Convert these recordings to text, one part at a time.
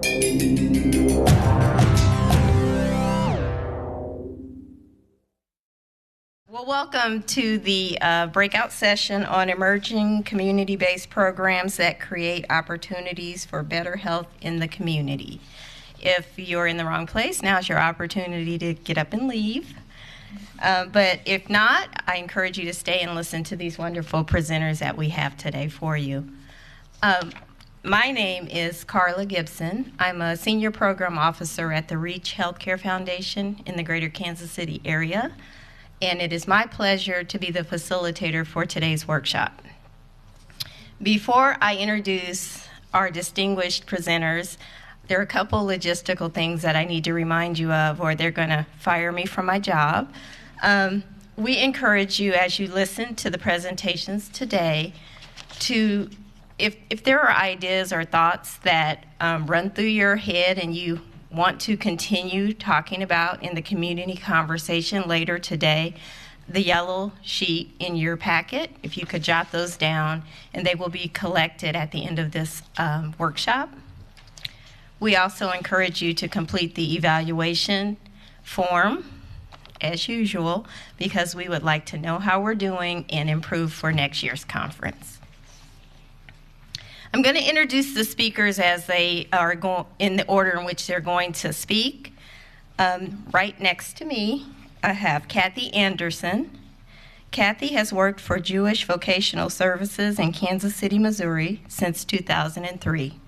Well, welcome to the breakout session on emerging community-based programs that create opportunities for better health in the community. If you're in the wrong place, now's your opportunity to get up and leave. But if not, I encourage you to stay and listen to these wonderful presenters that we have today for you. My name is Carla Gibson. I'm a senior program officer at the Reach Healthcare Foundation in the greater Kansas City area, and it is my pleasure to be the facilitator for today's workshop. Before I introduce our distinguished presenters, there are a couple logistical things that I need to remind you of, or they're going to fire me from my job. We encourage you, as you listen to the presentations today, to if there are ideas or thoughts that run through your head and you want to continue talking about in the community conversation later today, the yellow sheet in your packet, if you could jot those down, and they will be collected at the end of this workshop. We also encourage you to complete the evaluation form, as usual, because we would like to know how we're doing and improve for next year's conference. I'm going to introduce the speakers as they are in the order in which they're going to speak. Right next to me, I have Kathy Anderson. Kathy has worked for Jewish Vocational Services in Kansas City, Missouri since 2003.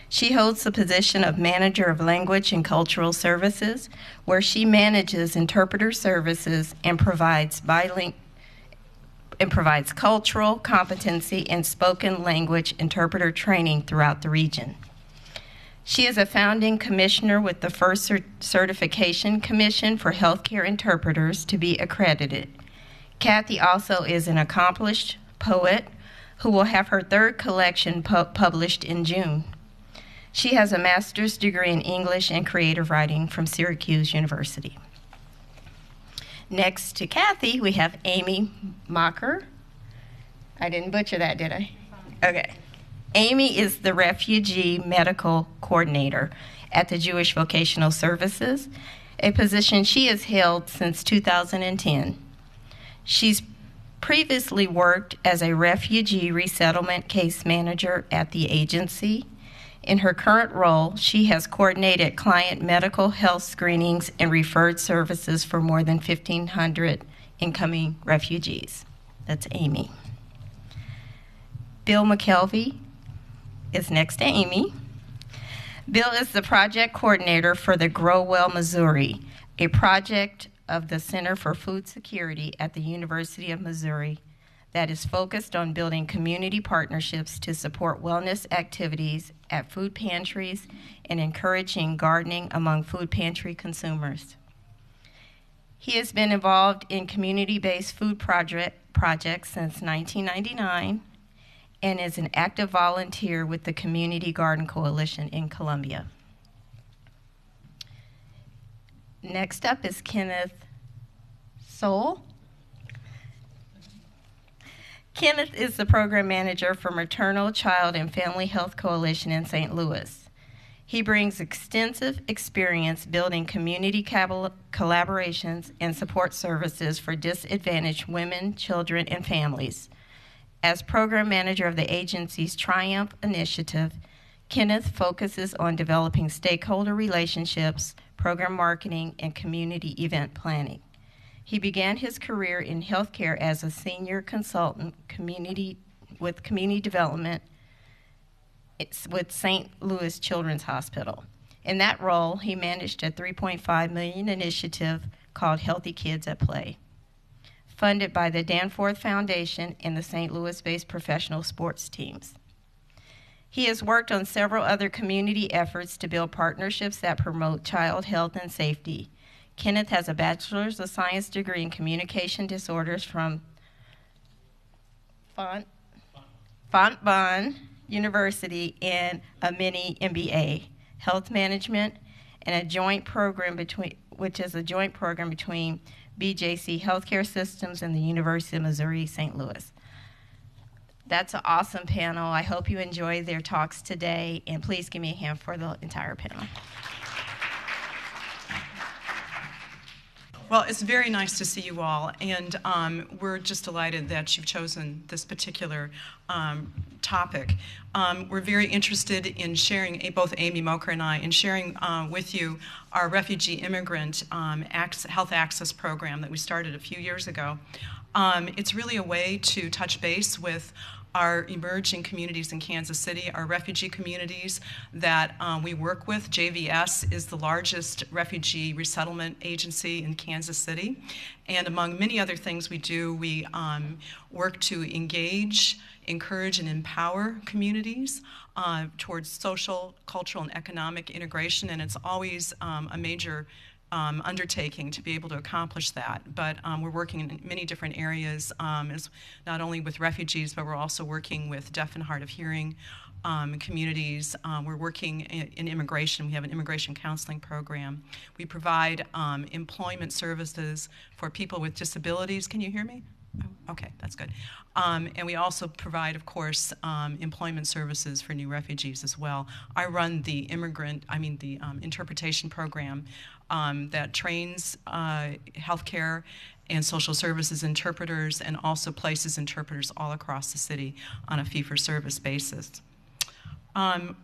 She holds the position of Manager of Language and Cultural Services, where she manages interpreter services and provides cultural competency and spoken language interpreter training throughout the region. She is a founding commissioner with the first certification commission for healthcare interpreters to be accredited. Kathy also is an accomplished poet who will have her third collection published in June. She has a master's degree in English and creative writing from Syracuse University. Next to Kathy, we have Amy Mocker. I didn't butcher that, did I? Okay. Amy is the Refugee Medical Coordinator at the Jewish Vocational Services, a position she has held since 2010. She's previously worked as a refugee resettlement case manager at the agency. In her current role, she has coordinated client medical health screenings and referred services for more than 1,500 incoming refugees. That's Amy. Bill McKelvey is next to Amy. Bill is the project coordinator for the Grow Well Missouri, a project of the Center for Food Security at the University of Missouri that is focused on building community partnerships to support wellness activities at food pantries and encouraging gardening among food pantry consumers. He has been involved in community-based food projects since 1999 and is an active volunteer with the Community Garden Coalition in Columbia. Next up is Kenneth Soule. Kenneth is the program manager for Maternal, Child, and Family Health Coalition in St. Louis. He brings extensive experience building community collaborations and support services for disadvantaged women, children, and families. As program manager of the agency's Triumph Initiative, Kenneth focuses on developing stakeholder relationships, program marketing, and community event planning. He began his career in healthcare as a senior consultant with community development with St. Louis Children's Hospital. In that role, he managed a $3.5 million initiative called Healthy Kids at Play, funded by the Danforth Foundation and the St. Louis-based professional sports teams. He has worked on several other community efforts to build partnerships that promote child health and safety. Kenneth has a Bachelor's of Science degree in Communication Disorders from Fontbonne University and a mini MBA, Health Management, and a joint program between BJC Healthcare Systems and the University of Missouri St. Louis. That's an awesome panel. I hope you enjoyed their talks today, and please give me a hand for the entire panel. Well, it's very nice to see you all, and we're just delighted that you've chosen this particular topic. We're very interested in sharing, both Amy Mocher and I, in sharing with you our refugee immigrant health access program that we started a few years ago. It's really a way to touch base with our emerging communities in Kansas City, our refugee communities that we work with. JVS is the largest refugee resettlement agency in Kansas City. And among many other things we do, we work to engage, encourage, and empower communities towards social, cultural, and economic integration. And it's always a major undertaking to be able to accomplish that. But we're working in many different areas, as not only with refugees, but we're also working with deaf and hard of hearing communities. We're working in immigration. We have an immigration counseling program. We provide employment services for people with disabilities. Can you hear me? Okay, that's good. And we also provide, of course, employment services for new refugees as well. I run the interpretation program that trains healthcare and social services interpreters and also places interpreters all across the city on a fee-for-service basis. A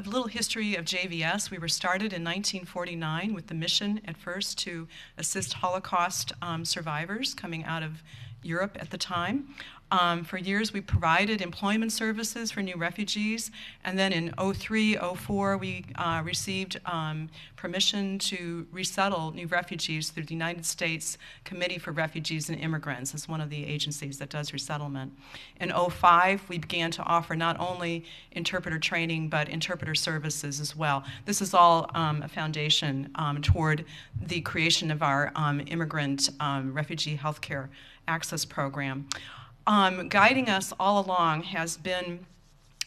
little history of JVS. We were started in 1949 with the mission at first to assist Holocaust survivors coming out of Europe at the time. For years, we provided employment services for new refugees, and then in 2003, 2004, we received permission to resettle new refugees through the United States Committee for Refugees and Immigrants. It's one of the agencies that does resettlement. In 2005, we began to offer not only interpreter training, but interpreter services as well. This is all a foundation toward the creation of our immigrant refugee healthcare access program. Guiding us all along has been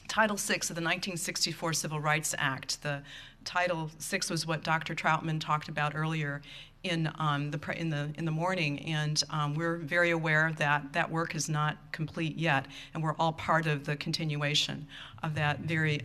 Title VI of the 1964 Civil Rights Act. The Title VI was what Dr. Troutman talked about earlier in the morning, and we're very aware that that work is not complete yet, and we're all part of the continuation of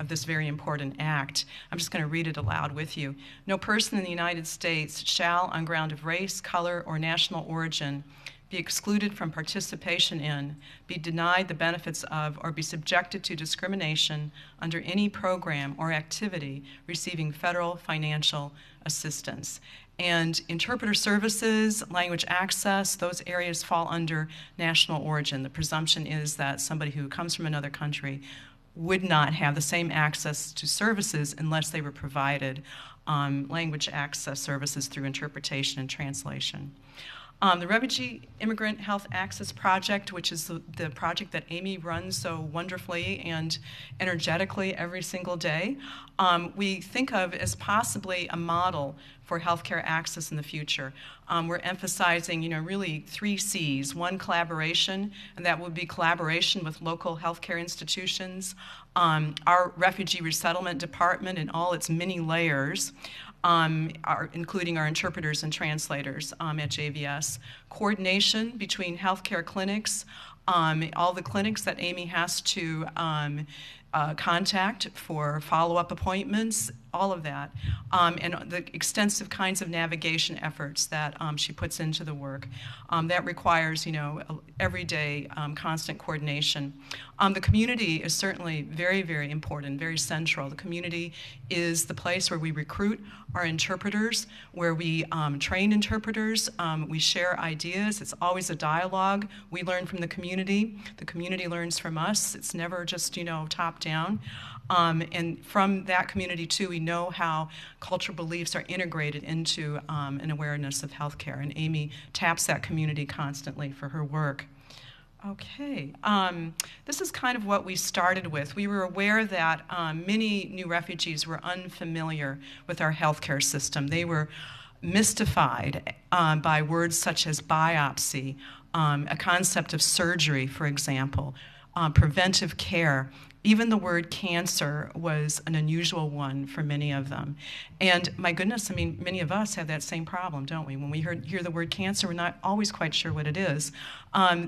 this very important act. I'm just going to read it aloud with you. No person in the United States shall, on ground of race, color, or national origin, be excluded from participation in, be denied the benefits of, or be subjected to discrimination under any program or activity receiving federal financial assistance. And interpreter services, language access, those areas fall under national origin. The presumption is that somebody who comes from another country would not have the same access to services unless they were provided language access services through interpretation and translation. The Refugee Immigrant Health Access Project, which is the project that Amy runs so wonderfully and energetically every single day, we think of as possibly a model for healthcare access in the future. We're emphasizing, really 3 C's. 1, collaboration, and that would be collaboration with local healthcare institutions, our refugee resettlement department and all its many layers, including our interpreters and translators at JVS. Coordination between healthcare clinics, all the clinics that Amy has to contact for follow-up appointments, all of that, and the extensive kinds of navigation efforts that she puts into the work. That requires, everyday constant coordination. The community is certainly very, very important, very central. The community is the place where we recruit our interpreters, where we train interpreters, we share ideas. It's always a dialogue. We learn from the community learns from us. It's never just, top down. And from that community, too, we know how cultural beliefs are integrated into an awareness of healthcare. And Amy taps that community constantly for her work. Okay, this is kind of what we started with. We were aware that many new refugees were unfamiliar with our healthcare system. They were mystified by words such as biopsy, a concept of surgery, for example, preventive care, Even the word cancer was an unusual one for many of them. And my goodness, I mean, many of us have that same problem, don't we? When we hear the word cancer, we're not always quite sure what it is.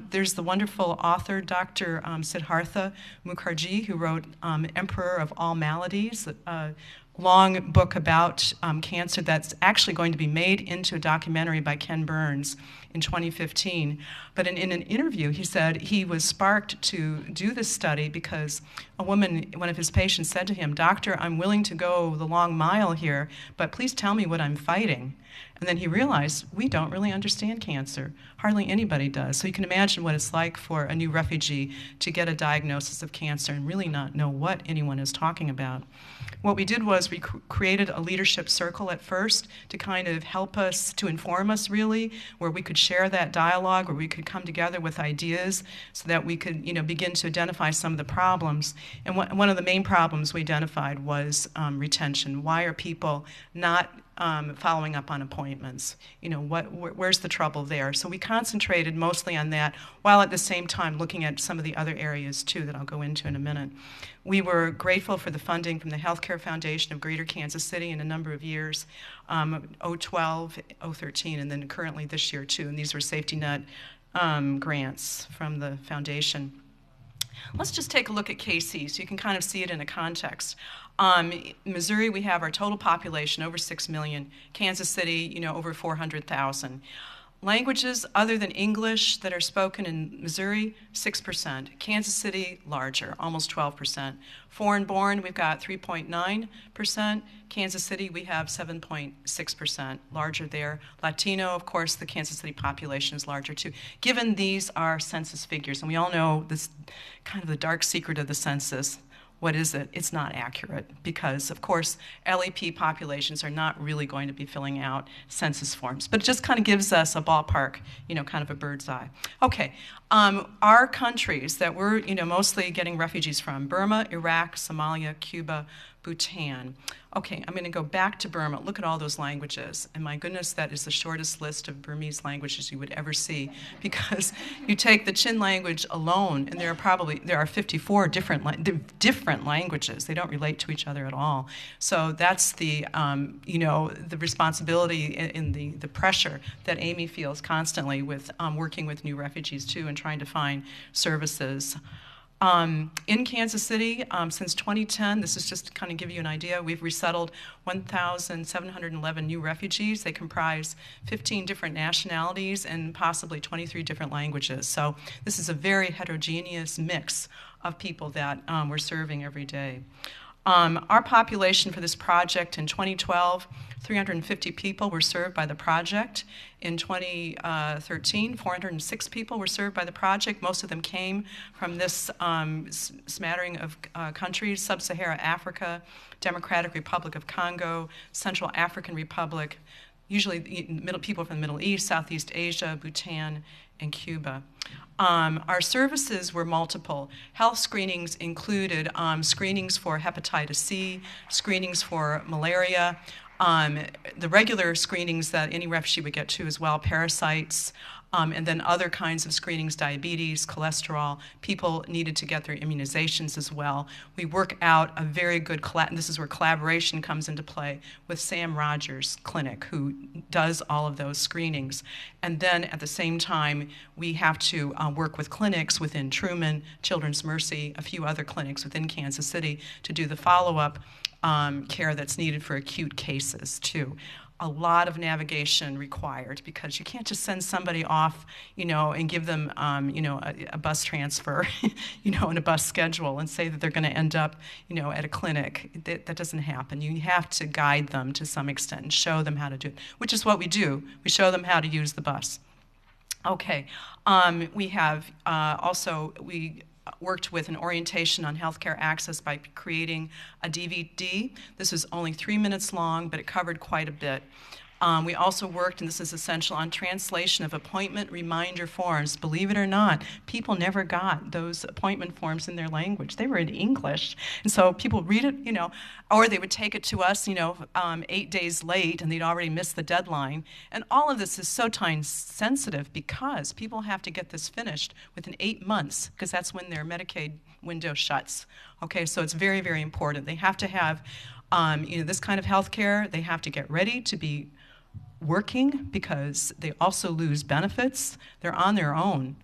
There's the wonderful author, Dr. Siddhartha Mukherjee, who wrote Emperor of All Maladies, a long book about cancer that's actually going to be made into a documentary by Ken Burns in 2015. But in an interview, he said he was sparked to do this study because a woman, one of his patients, said to him, "Doctor, I'm willing to go the long mile here, but please tell me what I'm fighting." And then he realized, we don't really understand cancer. Hardly anybody does. So you can imagine what it's like for a new refugee to get a diagnosis of cancer and really not know what anyone is talking about. What we did was we created a leadership circle at first to kind of help us, to inform us really, where we could share that dialogue, where we could come together with ideas so that we could, begin to identify some of the problems. And one of the main problems we identified was retention. Why are people not following up on appointments? Where's the trouble there? So we concentrated mostly on that, while at the same time looking at some of the other areas too that I'll go into in a minute. We were grateful for the funding from the Healthcare Foundation of Greater Kansas City in a number of years, 2012, 2013, and then currently this year too. And these were safety net grants from the foundation. Let's just take a look at KC so you can kind of see it in a context. Missouri, we have our total population over 6 million. Kansas City, over 400,000. Languages other than English that are spoken in Missouri, 6%. Kansas City, larger, almost 12%. Foreign born, we've got 3.9%. Kansas City, we have 7.6%, larger there. Latino, of course, the Kansas City population is larger too. Given these are census figures, and we all know this kind of the dark secret of the census. What is it? It's not accurate because, of course, LEP populations are not really going to be filling out census forms. But it just kind of gives us a ballpark, kind of a bird's eye. Okay, our countries that we're, mostly getting refugees from: Burma, Iraq, Somalia, Cuba, Bhutan. Okay, I'm going to go back to Burma. Look at all those languages. And my goodness, that is the shortest list of Burmese languages you would ever see, because you take the Chin language alone, and there are 54 different languages. They don't relate to each other at all. So that's the the responsibility and the pressure that Amy feels constantly with working with new refugees too and trying to find services. In Kansas City, since 2010, this is just to kind of give you an idea, we've resettled 1,711 new refugees. They comprise 15 different nationalities and possibly 23 different languages. So this is a very heterogeneous mix of people that we're serving every day. Our population for this project in 2012, 350 people were served by the project. In 2013, 406 people were served by the project. Most of them came from this smattering of countries: Sub-Saharan Africa, Democratic Republic of Congo, Central African Republic, usually people from the Middle East, Southeast Asia, Bhutan, and Cuba. Our services were multiple. Health screenings included screenings for hepatitis C, screenings for malaria, the regular screenings that any refugee would get to as well, parasites, and then other kinds of screenings, diabetes, cholesterol. People needed to get their immunizations as well. We work out a very good, this is where collaboration comes into play, with Sam Rogers Clinic, who does all of those screenings. And then at the same time, we have to work with clinics within Truman, Children's Mercy, a few other clinics within Kansas City to do the follow-up care that's needed for acute cases too. A lot of navigation required, because you can't just send somebody off, and give them, a bus transfer, and a bus schedule and say that they're going to end up, at a clinic. That doesn't happen. You have to guide them to some extent and show them how to do it, which is what we do. We show them how to use the bus. Okay, we have we worked with an orientation on healthcare access by creating a DVD. This was only 3 minutes long, but it covered quite a bit. We also worked, and this is essential, on translation of appointment reminder forms. Believe it or not, people never got those appointment forms in their language. They were in English. And so people read it, or they would take it to us, 8 days late, and they'd already missed the deadline. And all of this is so time sensitive because people have to get this finished within 8 months, because that's when their Medicaid window shuts. Okay, so it's very, very important. They have to have this kind of health care. They have to get ready to be working because they also lose benefits. They're on their own.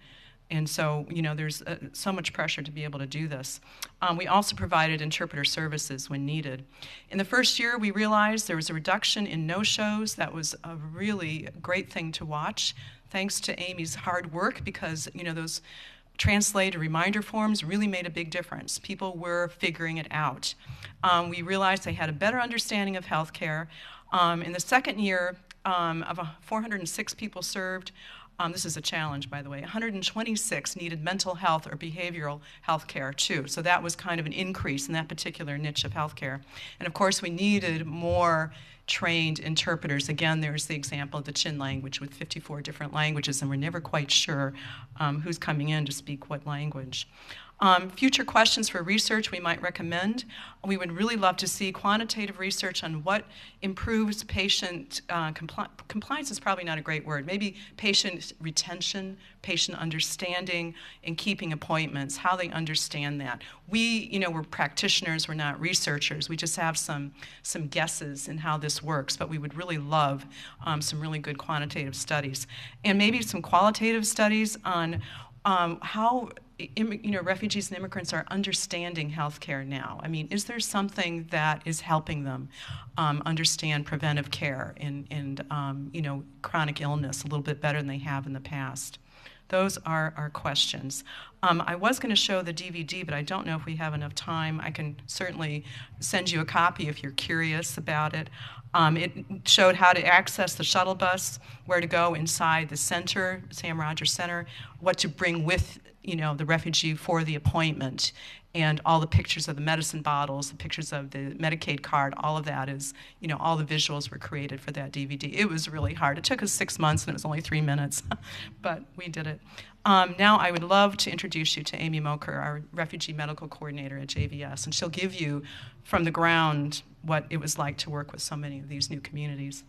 And so, there's so much pressure to be able to do this. We also provided interpreter services when needed. In the first year, we realized there was a reduction in no-shows. That was a really great thing to watch, thanks to Amy's hard work, because, those translated reminder forms really made a big difference. People were figuring it out. We realized they had a better understanding of healthcare. In the second year, of 406 people served, this is a challenge, by the way, 126 needed mental health or behavioral health care, too. So that was kind of an increase in that particular niche of healthcare. And of course, we needed more trained interpreters. Again, there's the example of the Chin language with 54 different languages, and we're never quite sure who's coming in to speak what language. Future questions for research we might recommend. We would really love to see quantitative research on what improves patient compliance is probably not a great word. Maybe patient retention, patient understanding, and keeping appointments, how they understand that. We're practitioners, we're not researchers. We just have some guesses in how this works, but we would really love some really good quantitative studies. And maybe some qualitative studies on how refugees and immigrants are understanding healthcare now. I mean, is there something that is helping them understand preventive care and chronic illness a little bit better than they have in the past? Those are our questions. I was going to show the DVD, but I don't know if we have enough time. I can certainly send you a copy if you're curious about it. It showed how to access the shuttle bus, where to go inside the center, Sam Rogers Center, what to bring with the refugee for the appointment, and all the pictures of the medicine bottles, the pictures of the Medicaid card, all of that is, all the visuals were created for that DVD. It was really hard. It took us 6 months and it was only 3 minutes, but we did it. Now I would love to introduce you to Amy Moker, our refugee medical coordinator at JVS, and she'll give you from the ground what it was like to work with so many of these new communities.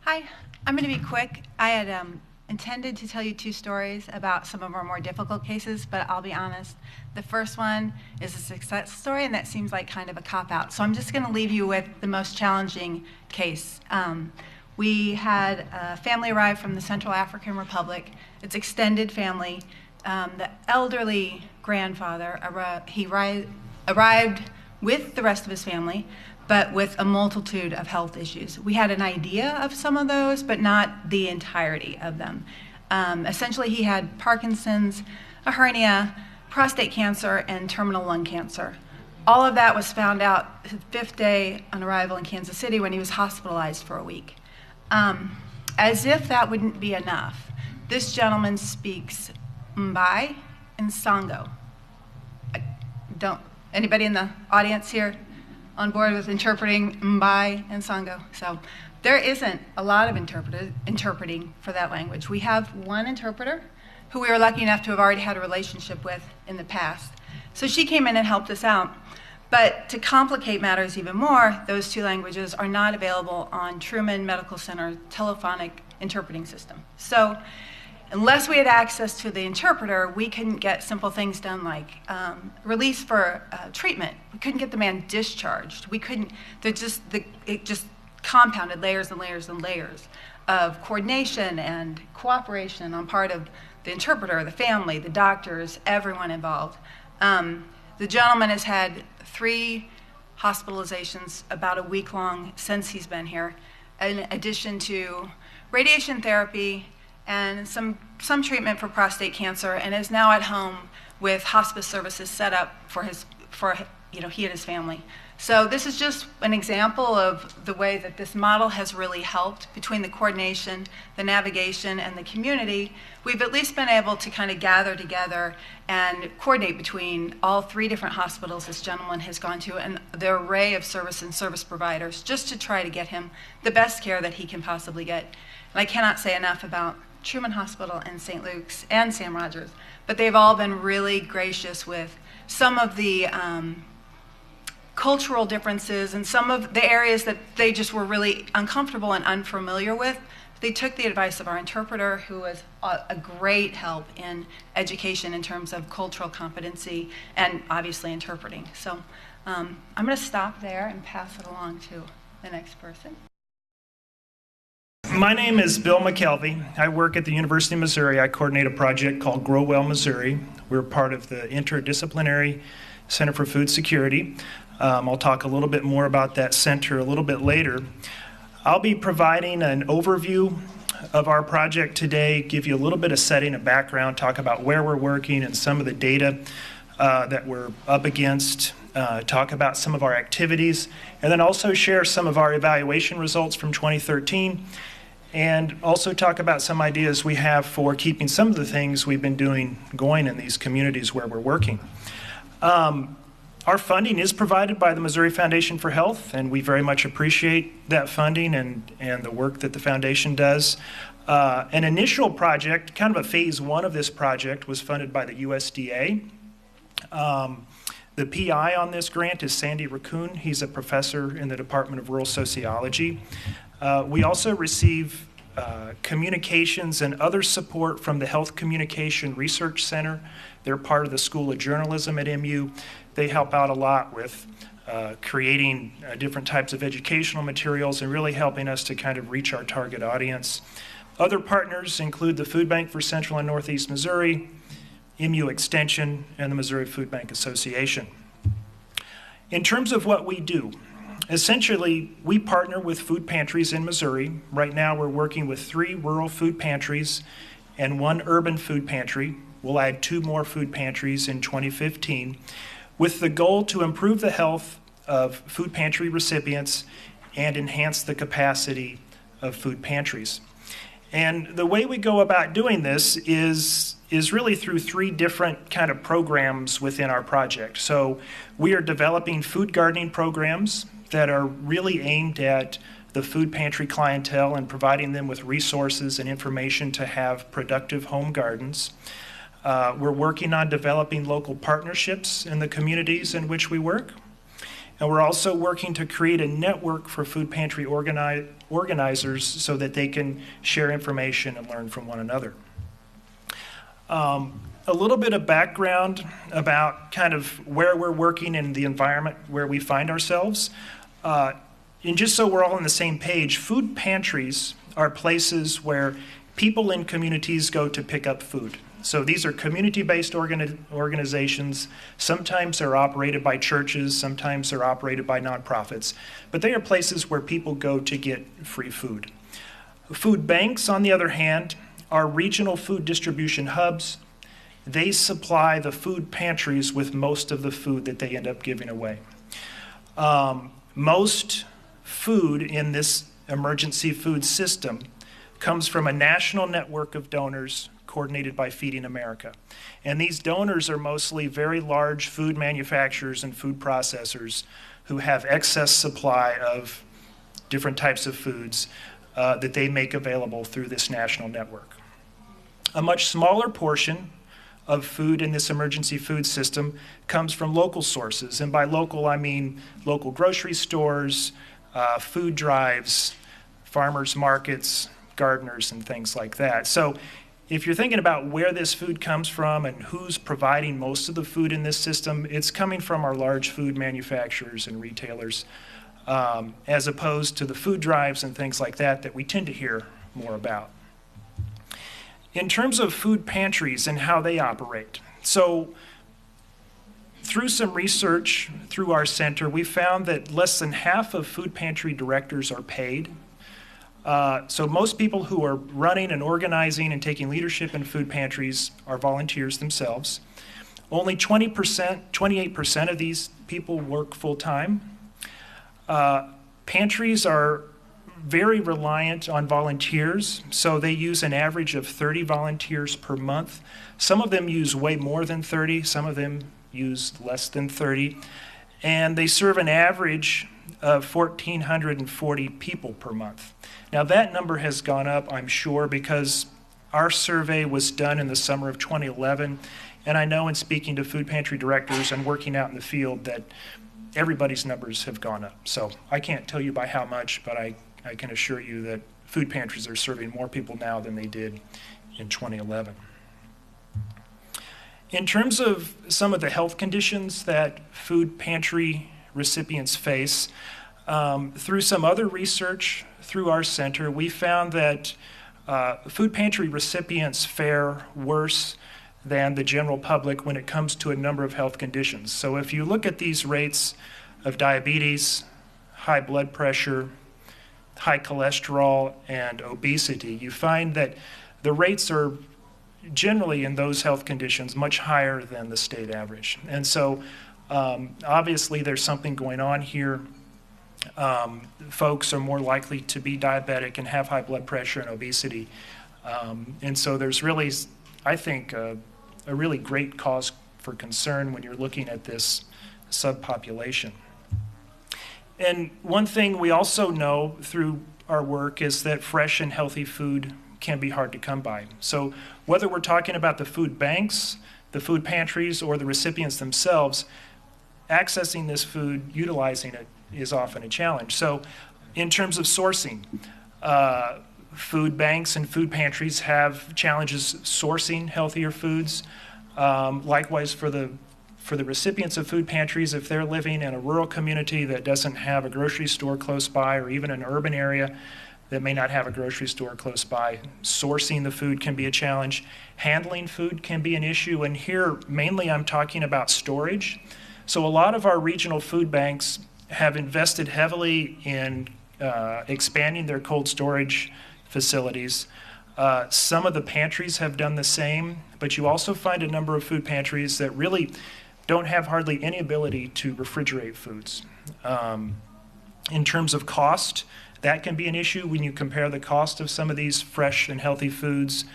Hi, I'm going to be quick. I had intended to tell you 2 stories about some of our more difficult cases, but I'll be honest, the first one is a success story, and that seems like kind of a cop-out. So I'm just going to leave you with the most challenging case. We had a family arrive from the Central African Republic. It's extended family. The elderly grandfather, he arrived with the rest of his family, but with a multitude of health issues. We had an idea of some of those, but not the entirety of them. Essentially, he had Parkinson's, a hernia, prostate cancer, and terminal lung cancer. All of that was found out his 5th day on arrival in Kansas City when he was hospitalized for a week. As if that wouldn't be enough, this gentleman speaks Mbai and Sango. Anybody in the audience here on board with interpreting Mbai and Sango? So there isn't a lot of interpreting for that language. We have one interpreter who we were lucky enough to have already had a relationship with in the past. So she came in and helped us out. But to complicate matters even more, those 2 languages are not available on Truman Medical Center telephonic interpreting system. So unless we had access to the interpreter, we couldn't get simple things done like release for treatment. We couldn't get the man discharged. We couldn't, it just compounded layers and layers and layers of coordination and cooperation on part of the interpreter, the family, the doctors, everyone involved. The gentleman has had 3 hospitalizations about a week long since he's been here, in addition to radiation therapy and some treatment for prostate cancer, and is now at home with hospice services set up for he and his family. So this is just an example of the way that this model has really helped between the coordination, the navigation, and the community. We've at least been able to kind of gather together and coordinate between all 3 different hospitals this gentleman has gone to and the array of service and service providers just to try to get him the best care that he can possibly get. And I cannot say enough about Truman Hospital and St. Luke's and Sam Rogers, but they've all been really gracious with some of the cultural differences and some of the areas that they just were really uncomfortable and unfamiliar with, they took the advice of our interpreter, who was a great help in education in terms of cultural competency and obviously interpreting. So I'm going to stop there and pass it along to the next person. My name is Bill McKelvey. I work at the University of Missouri. I coordinate a project called Grow Well Missouri. We're part of the Interdisciplinary Center for Food Security. I'll talk a little bit more about that center a little bit later. I'll be providing an overview of our project today, give you a little bit of setting and background, talk about where we're working and some of the data that we're up against, talk about some of our activities, and then also share some of our evaluation results from 2013, and also talk about some ideas we have for keeping some of the things we've been doing going in these communities where we're working. Our funding is provided by the Missouri Foundation for Health, and we very much appreciate that funding and the work that the foundation does. An initial project, kind of a phase one of this project, was funded by the USDA. The PI on this grant is Sandy Raccoon. He's a professor in the Department of Rural Sociology. We also receive communications and other support from the Health Communication Research Center. They're part of the School of Journalism at MU. They help out a lot with creating different types of educational materials and really helping us to kind of reach our target audience. Other partners include the Food Bank for Central and Northeast Missouri, MU Extension, and the Missouri Food Bank Association. In terms of what we do, essentially, we partner with food pantries in Missouri. Right now, we're working with 3 rural food pantries and 1 urban food pantry. We'll add 2 more food pantries in 2015, with the goal to improve the health of food pantry recipients and enhance the capacity of food pantries. And the way we go about doing this is really through 3 different kind of programs within our project. So we are developing food gardening programs that are really aimed at the food pantry clientele and providing them with resources and information to have productive home gardens. We're working on developing local partnerships in the communities in which we work. And we're also working to create a network for food pantry organizers so that they can share information and learn from one another. A little bit of background about kind of where we're working in the environment where we find ourselves. And just so we're all on the same page, food pantries are places where people in communities go to pick up food. So these are community-based organizations. Sometimes they're operated by churches, sometimes they're operated by nonprofits, but they are places where people go to get free food. Food banks, on the other hand, are regional food distribution hubs. They supply the food pantries with most of the food that they end up giving away. Most food in this emergency food system comes from a national network of donors coordinated by Feeding America. And these donors are mostly very large food manufacturers and food processors who have excess supply of different types of foods that they make available through this national network. A much smaller portion of food in this emergency food system comes from local sources. And by local, I mean local grocery stores, food drives, farmers markets, gardeners, and things like that. So if you're thinking about where this food comes from and who's providing most of the food in this system, it's coming from our large food manufacturers and retailers, as opposed to the food drives and things like that we tend to hear more about. In terms of food pantries and how they operate, so through some research through our center, we found that less than half of food pantry directors are paid. So most people who are running and organizing and taking leadership in food pantries are volunteers themselves. Only 28% of these people work full-time. Pantries are very reliant on volunteers, so they use an average of 30 volunteers per month. Some of them use way more than 30, some of them use less than 30, and they serve an average of 1,440 people per month. Now that number has gone up, I'm sure, because our survey was done in the summer of 2011, and I know in speaking to food pantry directors and working out in the field that everybody's numbers have gone up. So I can't tell you by how much, but I can assure you that food pantries are serving more people now than they did in 2011. In terms of some of the health conditions that food pantry recipients face, through some other research through our center, we found that food pantry recipients fare worse than the general public when it comes to a number of health conditions. So if you look at these rates of diabetes, high blood pressure, high cholesterol, and obesity, you find that the rates are generally in those health conditions much higher than the state average. And so obviously there's something going on here. Folks are more likely to be diabetic and have high blood pressure and obesity. And so there's really, I think, a really great cause for concern when you're looking at this subpopulation. And one thing we also know through our work is that fresh and healthy food can be hard to come by. So whether we're talking about the food banks, the food pantries, or the recipients themselves, accessing this food, utilizing it, is often a challenge. So in terms of sourcing, food banks and food pantries have challenges sourcing healthier foods. Likewise for the recipients of food pantries, if they're living in a rural community that doesn't have a grocery store close by, or even an urban area that may not have a grocery store close by, sourcing the food can be a challenge. Handling food can be an issue, and here mainly I'm talking about storage. So a lot of our regional food banks have invested heavily in expanding their cold storage facilities. Some of the pantries have done the same, but you also find a number of food pantries that really don't have hardly any ability to refrigerate foods. In terms of cost, that can be an issue when you compare the cost of some of these fresh and healthy foods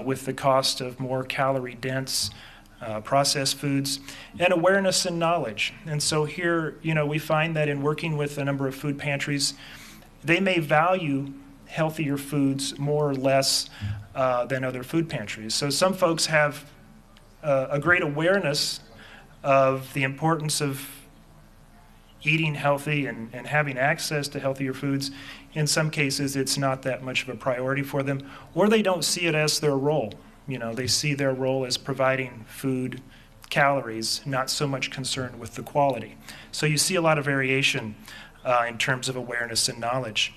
with the cost of more calorie-dense processed foods, and awareness and knowledge. And so here, we find that in working with a number of food pantries, they may value healthier foods more or less than other food pantries. So some folks have a great awareness of the importance of eating healthy and having access to healthier foods. In some cases, it's not that much of a priority for them, or they don't see it as their role. They see their role as providing food, calories, not so much concerned with the quality. So you see a lot of variation in terms of awareness and knowledge.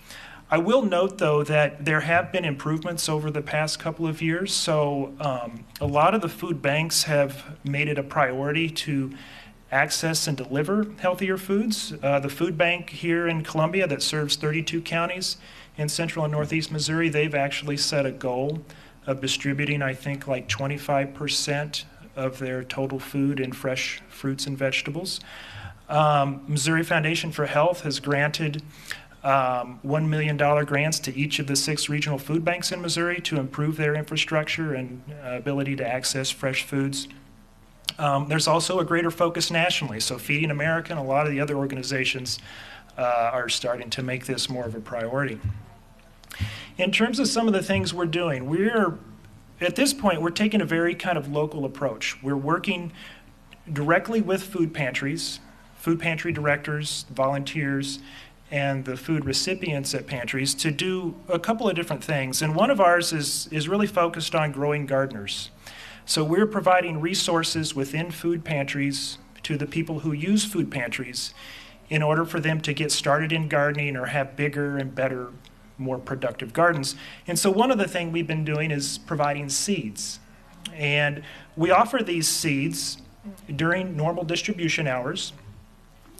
I will note, though, that there have been improvements over the past couple of years. So a lot of the food banks have made it a priority to access and deliver healthier foods. The food bank here in Columbia that serves 32 counties in central and northeast Missouri, they've actually set a goal of distributing, I think, like 25% of their total food in fresh fruits and vegetables. Missouri Foundation for Health has granted $1 million grants to each of the 6 regional food banks in Missouri to improve their infrastructure and ability to access fresh foods. There's also a greater focus nationally. So Feeding America and a lot of the other organizations are starting to make this more of a priority. In terms of some of the things we're doing, at this point, we're taking a very kind of local approach. We're working directly with food pantries, food pantry directors, volunteers, and the food recipients at pantries to do a couple of different things. And one of ours is really focused on growing gardeners. So we're providing resources within food pantries to the people who use food pantries in order for them to get started in gardening or have bigger and better, more productive gardens. And so one of the things we've been doing is providing seeds. And we offer these seeds during normal distribution hours.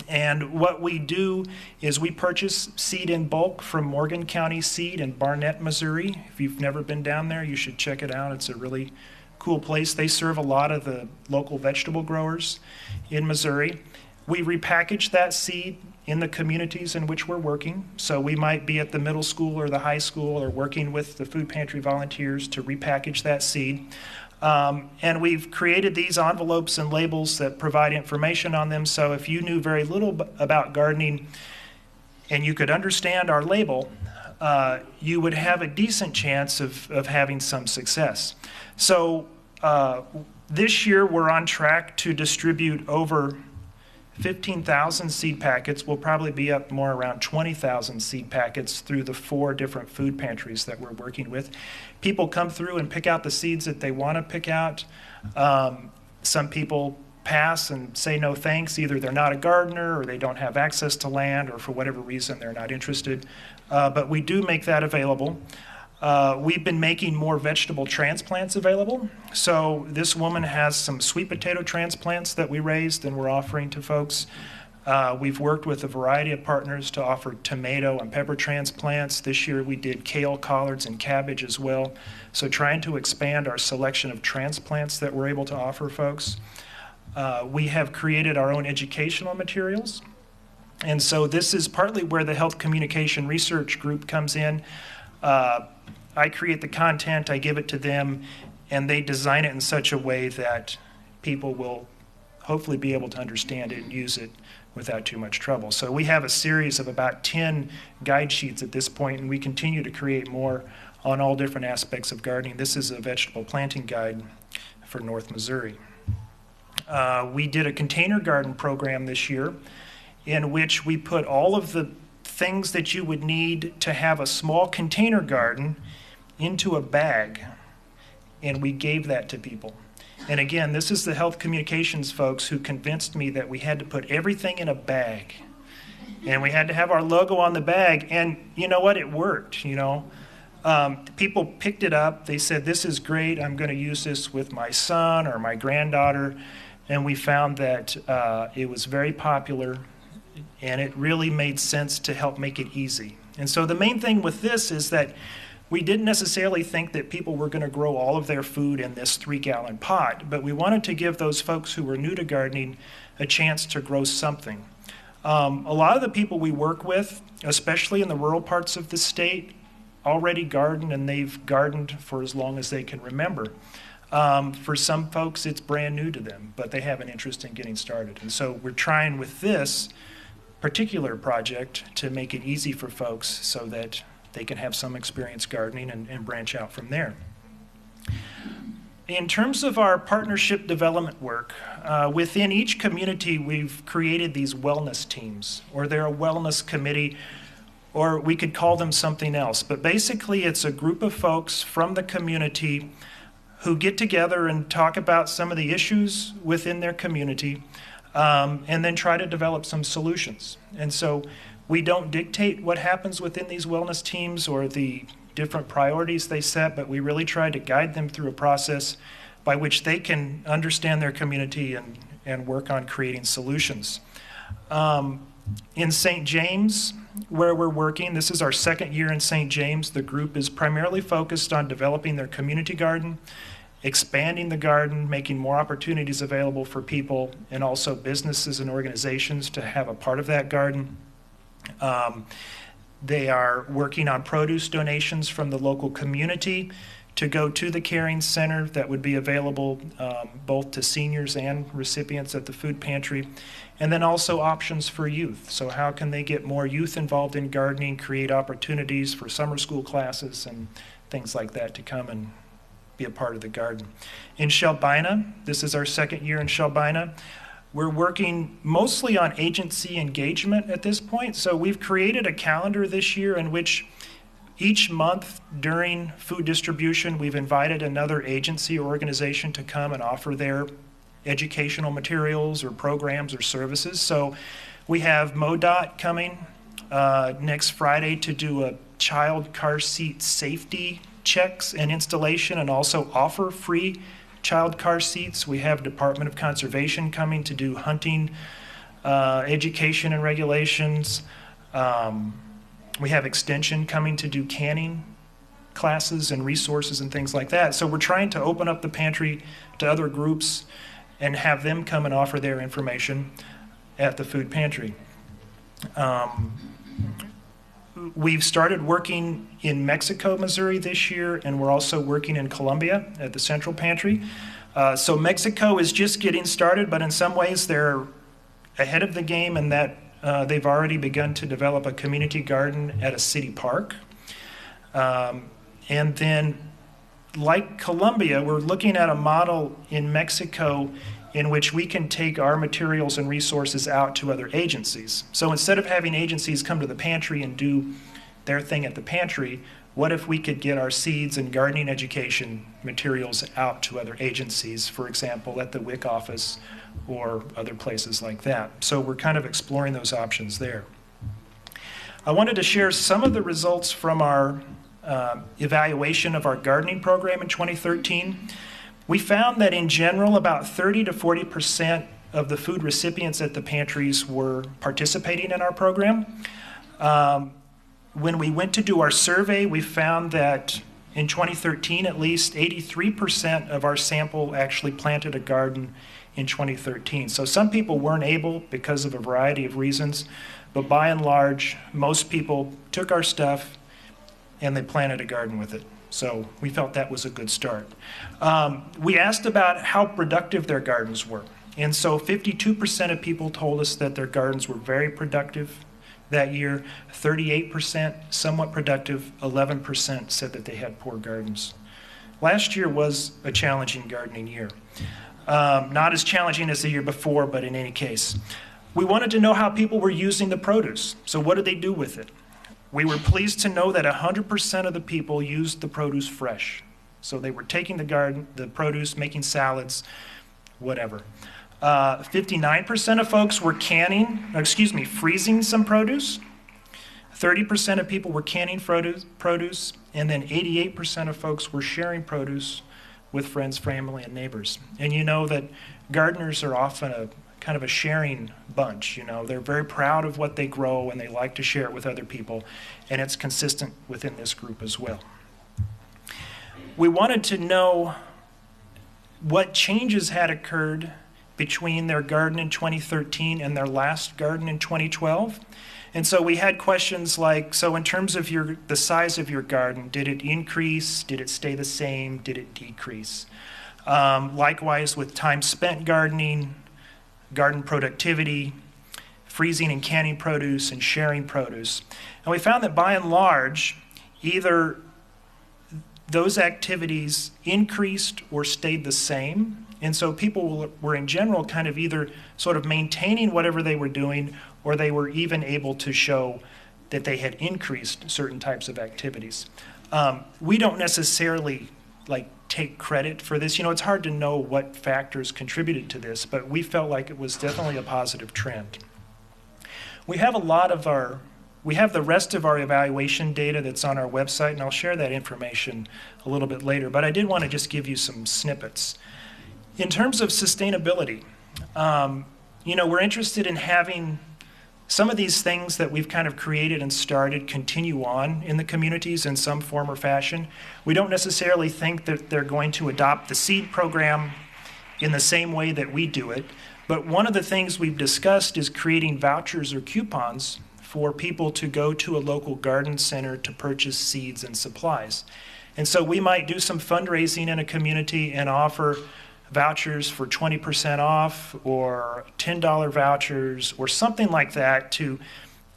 And what we do is we purchase seed in bulk from Morgan County Seed in Barnett, Missouri. If you've never been down there, you should check it out. It's a really cool place. They serve a lot of the local vegetable growers in Missouri. We repackage that seed in the communities in which we're working. So we might be at the middle school or the high school or working with the food pantry volunteers to repackage that seed. And we've created these envelopes and labels that provide information on them. So if you knew very little about gardening and you could understand our label, you would have a decent chance of having some success. So this year we're on track to distribute over 15,000 seed packets. We'll probably be up more around 20,000 seed packets through the 4 different food pantries that we're working with. People come through and pick out the seeds that they want to pick out. Some people pass and say no thanks. Either they're not a gardener or they don't have access to land, or for whatever reason they're not interested. But we do make that available. We've been making more vegetable transplants available. So this woman has some sweet potato transplants that we raised and we're offering to folks. We've worked with a variety of partners to offer tomato and pepper transplants. This year we did kale, collards, and cabbage as well. So trying to expand our selection of transplants that we're able to offer folks. We have created our own educational materials. And so this is partly where the Health Communication Research Group comes in. I create the content, I give it to them, and they design it in such a way that people will hopefully be able to understand it and use it without too much trouble. So we have a series of about 10 guide sheets at this point, and we continue to create more on all different aspects of gardening. This is a vegetable planting guide for North Missouri. We did a container garden program this year in which we put all of the things that you would need to have a small container garden into a bag, and we gave that to people. And again, this is the health communications folks who convinced me that we had to put everything in a bag, and we had to have our logo on the bag, and you know what, it worked. People picked it up, they said, this is great, I'm going to use this with my son or my granddaughter, and we found that it was very popular, and it really made sense to help make it easy. And so the main thing with this is that we didn't necessarily think that people were going to grow all of their food in this 3-gallon pot, but we wanted to give those folks who were new to gardening a chance to grow something. A lot of the people we work with, especially in the rural parts of the state, already garden, and they've gardened for as long as they can remember. For some folks, it's brand new to them, but they have an interest in getting started. And so we're trying with this particular project to make it easy for folks so that they can have some experience gardening and branch out from there. In terms of our partnership development work, within each community we've created these wellness teams, or they're a wellness committee, or we could call them something else. But basically it's a group of folks from the community who get together and talk about some of the issues within their community, and then try to develop some solutions. And so we don't dictate what happens within these wellness teams or the different priorities they set, but we really try to guide them through a process by which they can understand their community and work on creating solutions. In St. James, where we're working, this is our 2nd year in St. James, the group is primarily focused on developing their community garden, expanding the garden, making more opportunities available for people and also businesses and organizations to have a part of that garden. They are working on produce donations from the local community to go to the Caring Center that would be available both to seniors and recipients at the food pantry, and then also options for youth. So how can they get more youth involved in gardening, create opportunities for summer school classes and things like that to come and be a part of the garden. In Shelbina, this is our 2nd year in Shelbina, we're working mostly on agency engagement at this point. So we've created a calendar this year in which each month during food distribution, we've invited another agency or organization to come and offer their educational materials or programs or services. So we have MoDOT coming next Friday to do a child car seat safety checks and installation and also offer free child car seats. We have Department of Conservation coming to do hunting education and regulations. We have Extension coming to do canning classes and resources and things like that. So we're trying to open up the pantry to other groups and have them come and offer their information at the food pantry. We've started working in Mexico, Missouri this year, and we're also working in Columbia at the Central Pantry. So Mexico is just getting started, but in some ways they're ahead of the game in that they've already begun to develop a community garden at a city park. And then, like Columbia, we're looking at a model in Mexico in which we can take our materials and resources out to other agencies. So instead of having agencies come to the pantry and do their thing at the pantry, what if we could get our seeds and gardening education materials out to other agencies, for example, at the WIC office or other places like that? So we're kind of exploring those options there. I wanted to share some of the results from our evaluation of our gardening program in 2013. We found that in general, about 30 to 40% of the food recipients at the pantries were participating in our program. When we went to do our survey, we found that in 2013, at least 83% of our sample actually planted a garden in 2013. So some people weren't able because of a variety of reasons, but by and large, most people took our stuff and they planted a garden with it. So we felt that was a good start. We asked about how productive their gardens were. And so 52% of people told us that their gardens were very productive that year. 38% somewhat productive. 11% said that they had poor gardens. Last year was a challenging gardening year. Not as challenging as the year before, but in any case. We wanted to know how people were using the produce. So what did they do with it? We were pleased to know that 100% of the people used the produce fresh. So they were taking the produce, making salads, whatever. 59% of folks were freezing some produce. 30% of people were canning produce, and then 88% of folks were sharing produce with friends, family, and neighbors. And you know that gardeners are often a kind of a sharing bunch. You know, they're very proud of what they grow and they like to share it with other people, and it's consistent within this group as well. We wanted to know what changes had occurred between their garden in 2013 and their last garden in 2012. And so we had questions like, so in terms of the size of your garden, did it increase? Did it stay the same? Did it decrease? Likewise with time spent gardening, garden productivity, freezing and canning produce, and sharing produce. And we found that by and large, either those activities increased or stayed the same. And so people were in general kind of either sort of maintaining whatever they were doing, or they were even able to show that they had increased certain types of activities. We don't necessarily take credit for this. You know, it's hard to know what factors contributed to this, but we felt like it was definitely a positive trend. We have the rest of our evaluation data that's on our website, and I'll share that information a little bit later, but I did want to just give you some snippets. In terms of sustainability, you know, we're interested in having some of these things that we've kind of created and started continue on in the communities in some form or fashion. We don't necessarily think that they're going to adopt the seed program in the same way that we do it, but one of the things we've discussed is creating vouchers or coupons for people to go to a local garden center to purchase seeds and supplies. And so we might do some fundraising in a community and offer vouchers for 20% off or $10 vouchers or something like that to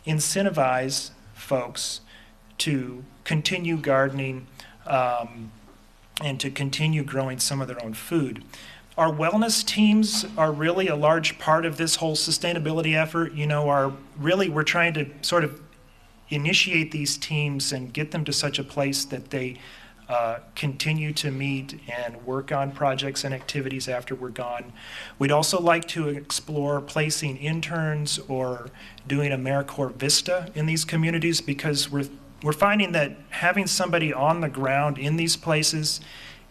incentivize folks to continue gardening and to continue growing some of their own food. Our wellness teams are really a large part of this whole sustainability effort. You know, we're trying to sort of initiate these teams and get them to such a place that they continue to meet and work on projects and activities after we're gone. We'd also like to explore placing interns or doing AmeriCorps Vista in these communities, because we're finding that having somebody on the ground in these places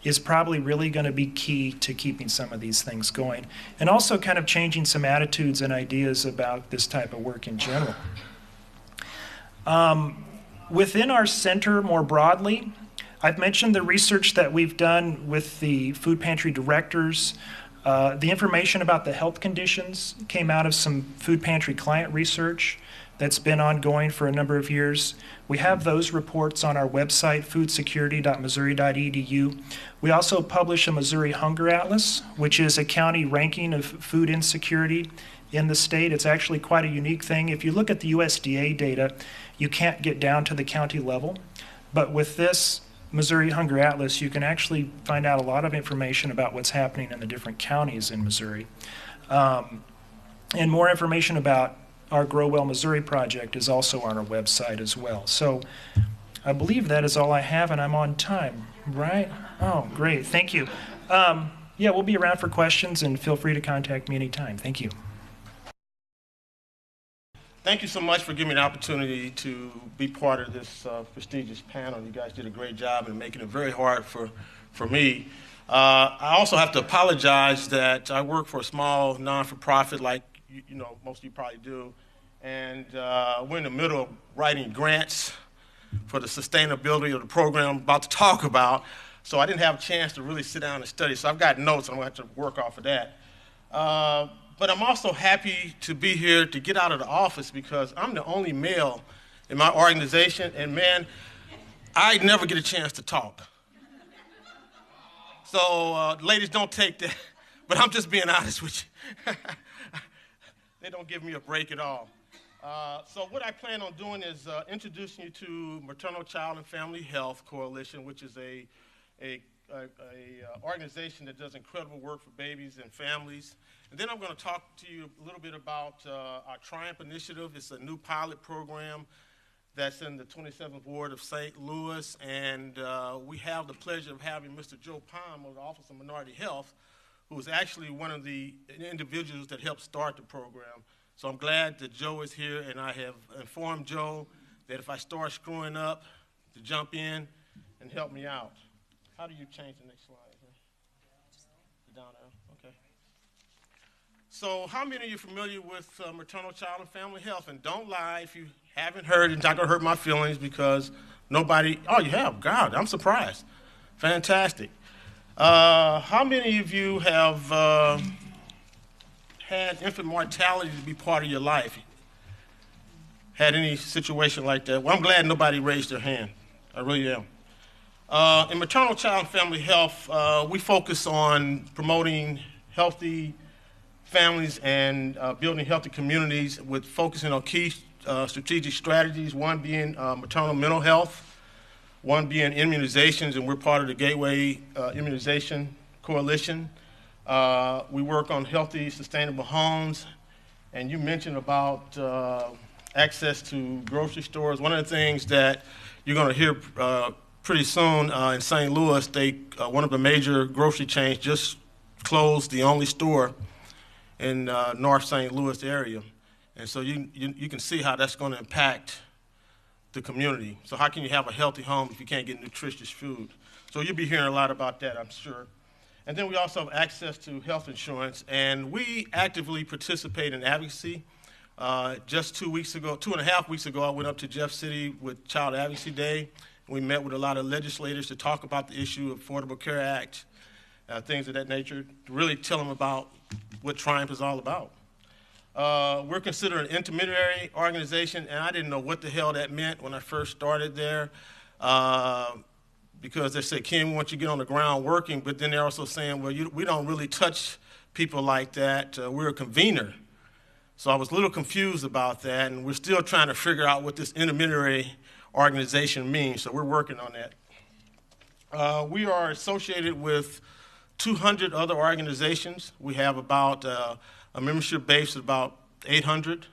is probably really going to be key to keeping some of these things going, and also kind of changing some attitudes and ideas about this type of work in general. Within our center more broadly, I've mentioned the research that we've done with the food pantry directors. The information about the health conditions came out of some food pantry client research that's been ongoing for a number of years. We have those reports on our website, foodsecurity.missouri.edu. We also publish a Missouri Hunger Atlas, which is a county ranking of food insecurity in the state. It's actually quite a unique thing. If you look at the USDA data, you can't get down to the county level. But with this Missouri Hunger Atlas, you can actually find out a lot of information about what's happening in the different counties in Missouri. And more information about our Grow Well Missouri project is also on our website as well. So I believe that is all I have, and I'm on time, right? Oh, great. Thank you. Yeah, we'll be around for questions, and feel free to contact me anytime. Thank you. Thank you so much for giving me the opportunity to be part of this prestigious panel. You guys did a great job in making it very hard for me. I also have to apologize that I work for a small non-for-profit like you know most of you probably do, and we're in the middle of writing grants for the sustainability of the program I'm about to talk about, so I didn't have a chance to really sit down and study. So I've got notes, and I'm going to have to work off of that. But I'm also happy to be here to get out of the office because I'm the only male in my organization, and man, I never get a chance to talk. So ladies, don't take that, but I'm just being honest with you. They don't give me a break at all. So what I plan on doing is introducing you to Maternal Child and Family Health Coalition, which is a organization that does incredible work for babies and families. And then I'm going to talk to you a little bit about our Triumph Initiative. It's a new pilot program that's in the 27th Ward of St. Louis, and we have the pleasure of having Mr. Joe Palm of the Office of Minority Health, who is actually one of the individuals that helped start the program. So I'm glad that Joe is here, and I have informed Joe that if I start screwing up, to jump in and help me out. How do you change the next slide? Down there, okay. So how many of you are familiar with Maternal Child and Family Health? And don't lie if you haven't heard, it's not gonna hurt my feelings because nobody, oh you have, God, I'm surprised. Fantastic. How many of you have had infant mortality to be part of your life? Had any situation like that? Well, I'm glad nobody raised their hand. I really am. In Maternal Child and Family Health, we focus on promoting healthy families and building healthy communities with focusing on key strategic strategies, one being maternal mental health, one being immunizations, and we're part of the Gateway Immunization Coalition. We work on healthy, sustainable homes, and you mentioned about access to grocery stores. One of the things that you're going to hear pretty soon in St. Louis, one of the major grocery chains just closed the only store in North St. Louis area. And so you can see how that's going to impact the community. So how can you have a healthy home if you can't get nutritious food? So you'll be hearing a lot about that, I'm sure. And then we also have access to health insurance, and we actively participate in advocacy. Just 2.5 weeks ago, I went up to Jeff City with Child Advocacy Day. We met with a lot of legislators to talk about the issue of Affordable Care Act, things of that nature, to really tell them about what Triumph is all about. We're considered an intermediary organization, and I didn't know what the hell that meant when I first started there, because they said, Ken, we want you to get on the ground working, but then they're also saying, well, we don't really touch people like that. We're a convener. So I was a little confused about that, and we're still trying to figure out what this intermediary organization means, so we're working on that. We are associated with 200 other organizations. We have about a membership base of about 800.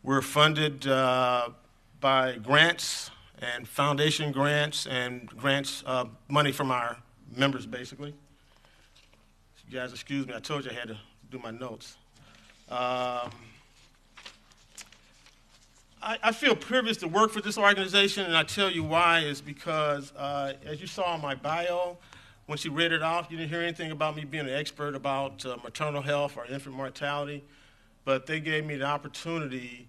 We're funded by grants and foundation grants and grants, money from our members, basically. You guys, excuse me, I told you I had to do my notes. I feel privileged to work for this organization, and I tell you why is because, as you saw in my bio, when she read it off, you didn't hear anything about me being an expert about maternal health or infant mortality, but they gave me the opportunity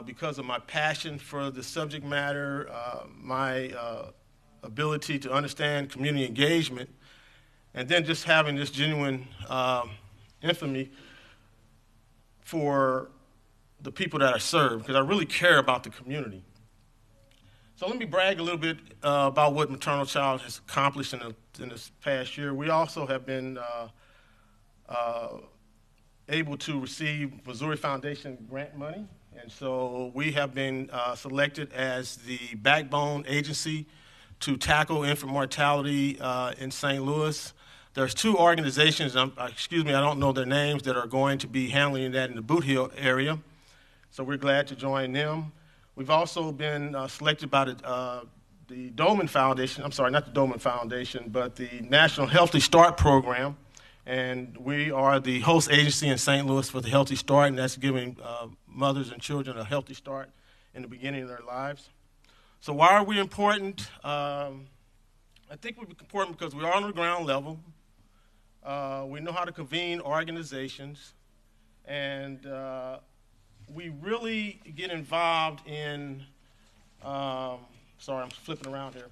because of my passion for the subject matter, my ability to understand community engagement, and then just having this genuine infamy for the people that I serve, because I really care about the community. So let me brag a little bit about what Maternal Child has accomplished in this past year. We also have been able to receive Missouri Foundation grant money, and so we have been selected as the backbone agency to tackle infant mortality in St. Louis. There's two organizations, excuse me, I don't know their names, that are going to be handling that in the Boot Hill area. So we're glad to join them. We've also been selected by the Dolman Foundation, I'm sorry, not the Dolman Foundation, but the National Healthy Start Program. And we are the host agency in St. Louis for the Healthy Start, and that's giving mothers and children a healthy start in the beginning of their lives. So why are we important? I think we're important because we are on the ground level. We know how to convene organizations, and we really get involved in, sorry, I'm flipping around here,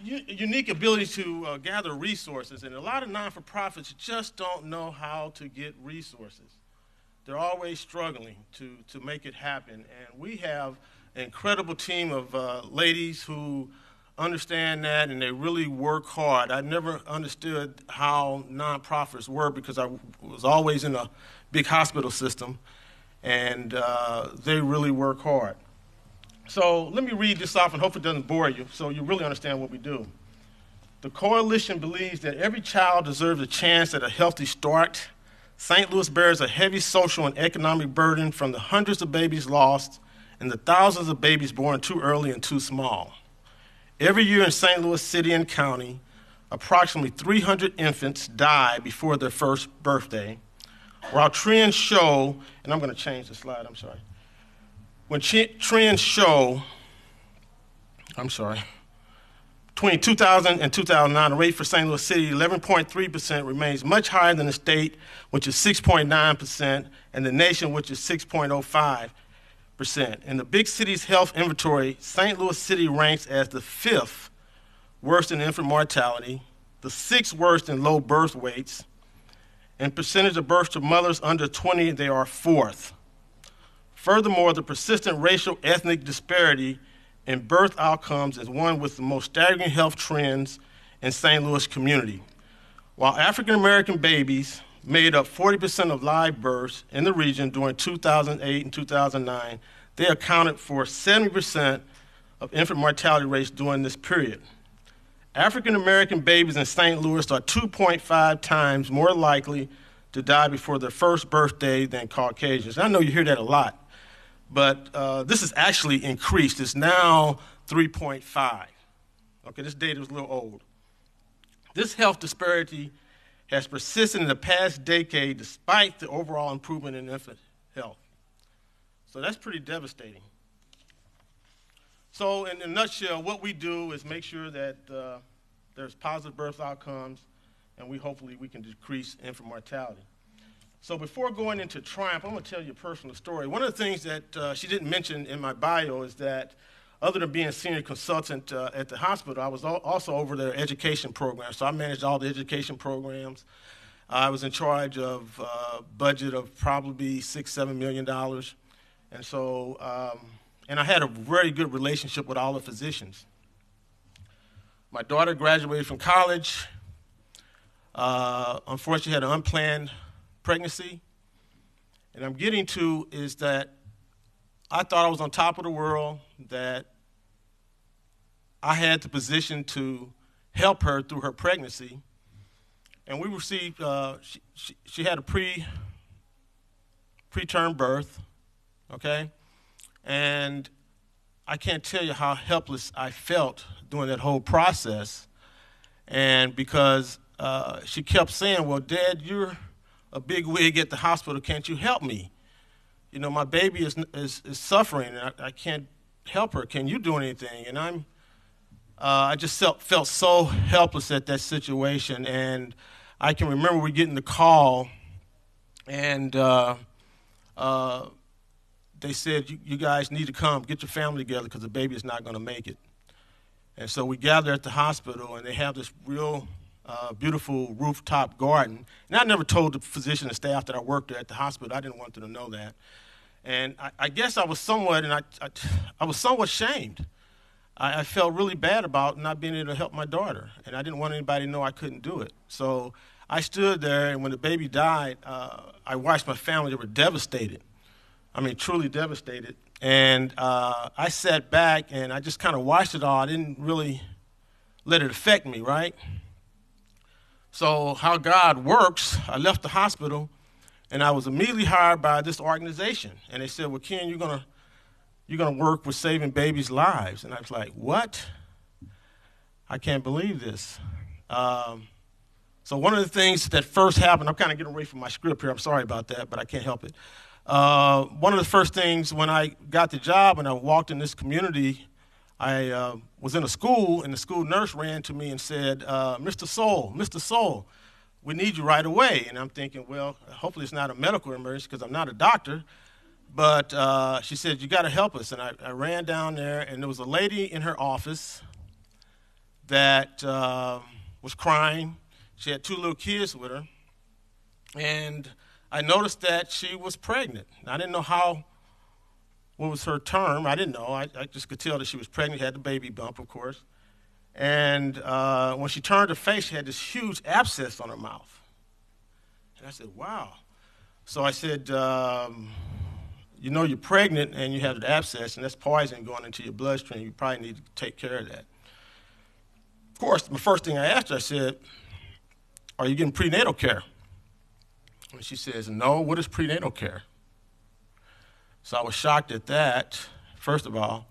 unique ability to gather resources, and a lot of non-for-profits just don't know how to get resources. They're always struggling to make it happen, and we have an incredible team of ladies who understand that, and they really work hard. I never understood how nonprofits work because I was always in a big hospital system, and they really work hard. So let me read this off and hope it doesn't bore you so you really understand what we do. The coalition believes that every child deserves a chance at a healthy start. St. Louis bears a heavy social and economic burden from the hundreds of babies lost and the thousands of babies born too early and too small. Every year in St. Louis City and County, approximately 300 infants die before their first birthday, while trends show, and I'm going to change the slide, I'm sorry. When trends show, between 2000 and 2009, the rate for St. Louis City, 11.3%, remains much higher than the state, which is 6.9%, and the nation, which is 6.05%. In the big city's health inventory, St. Louis City ranks as the 5th worst in infant mortality, the 6th worst in low birth weights. In percentage of births to mothers under 20, they are 4th. Furthermore, the persistent racial ethnic disparity in birth outcomes is one with the most staggering health trends in St. Louis community. While African American babies made up 40% of live births in the region during 2008 and 2009, they accounted for 70% of infant mortality rates during this period. African American babies in St. Louis are 2.5 times more likely to die before their first birthday than Caucasians. I know you hear that a lot, but this is actually increased. It's now 3.5. Okay, this data is a little old. This health disparity has persisted in the past decade despite the overall improvement in infant health. So that's pretty devastating. So in a nutshell, what we do is make sure that there's positive birth outcomes, and hopefully we can decrease infant mortality. So before going into Triumph, I'm going to tell you a personal story. One of the things that she didn't mention in my bio is that other than being a senior consultant at the hospital, I was also over their education program. So I managed all the education programs. I was in charge of a budget of probably $6-7 million. And so, and I had a very good relationship with all the physicians. My daughter graduated from college. Unfortunately, had an unplanned pregnancy. And I'm getting to is that I thought I was on top of the world, that I had the position to help her through her pregnancy. And we received, she had a preterm birth, okay? And I can't tell you how helpless I felt during that whole process. And because she kept saying, well, Dad, you're a big wig at the hospital, can't you help me? You know, my baby is suffering, and I can't help her. Can you do anything? And I just felt so helpless at that situation. And I can remember we getting the call, and they said, you guys need to come, get your family together because the baby is not going to make it. And so we gathered at the hospital, and they have this real beautiful rooftop garden. And I never told the physician and staff that I worked there at the hospital. I didn't want them to know that. And I guess I was somewhat, and I was somewhat shamed. I felt really bad about not being able to help my daughter, and I didn't want anybody to know I couldn't do it. So I stood there, and when the baby died, I watched my family. They were devastated. I mean, truly devastated. And I sat back and I just kind of watched it all. I didn't really let it affect me, right? So how God works, I left the hospital and I was immediately hired by this organization. And they said, well, Ken, you're gonna work with saving babies' lives. And I was like, what? I can't believe this. So one of the things that first happened, I'm kind of getting away from my script here. I'm sorry about that, but I can't help it. One of the first things when I got the job and I walked in this community, I was in a school, and the school nurse ran to me and said, Mr. Soul, we need you right away. And I'm thinking, well, hopefully it's not a medical emergency because I'm not a doctor. But she said, you got to help us. And I ran down there, and there was a lady in her office that was crying. She had 2 little kids with her. And I noticed that she was pregnant. I didn't know what was her term. I didn't know. I just could tell that she was pregnant. She had the baby bump, of course. And when she turned her face, she had this huge abscess on her mouth. And I said, wow. So I said, you know you're pregnant and you have an abscess, and that's poison going into your bloodstream. You probably need to take care of that. Of course, the first thing I asked her, I said, are you getting prenatal care? And she says, no, what is prenatal care? So I was shocked at that, first of all.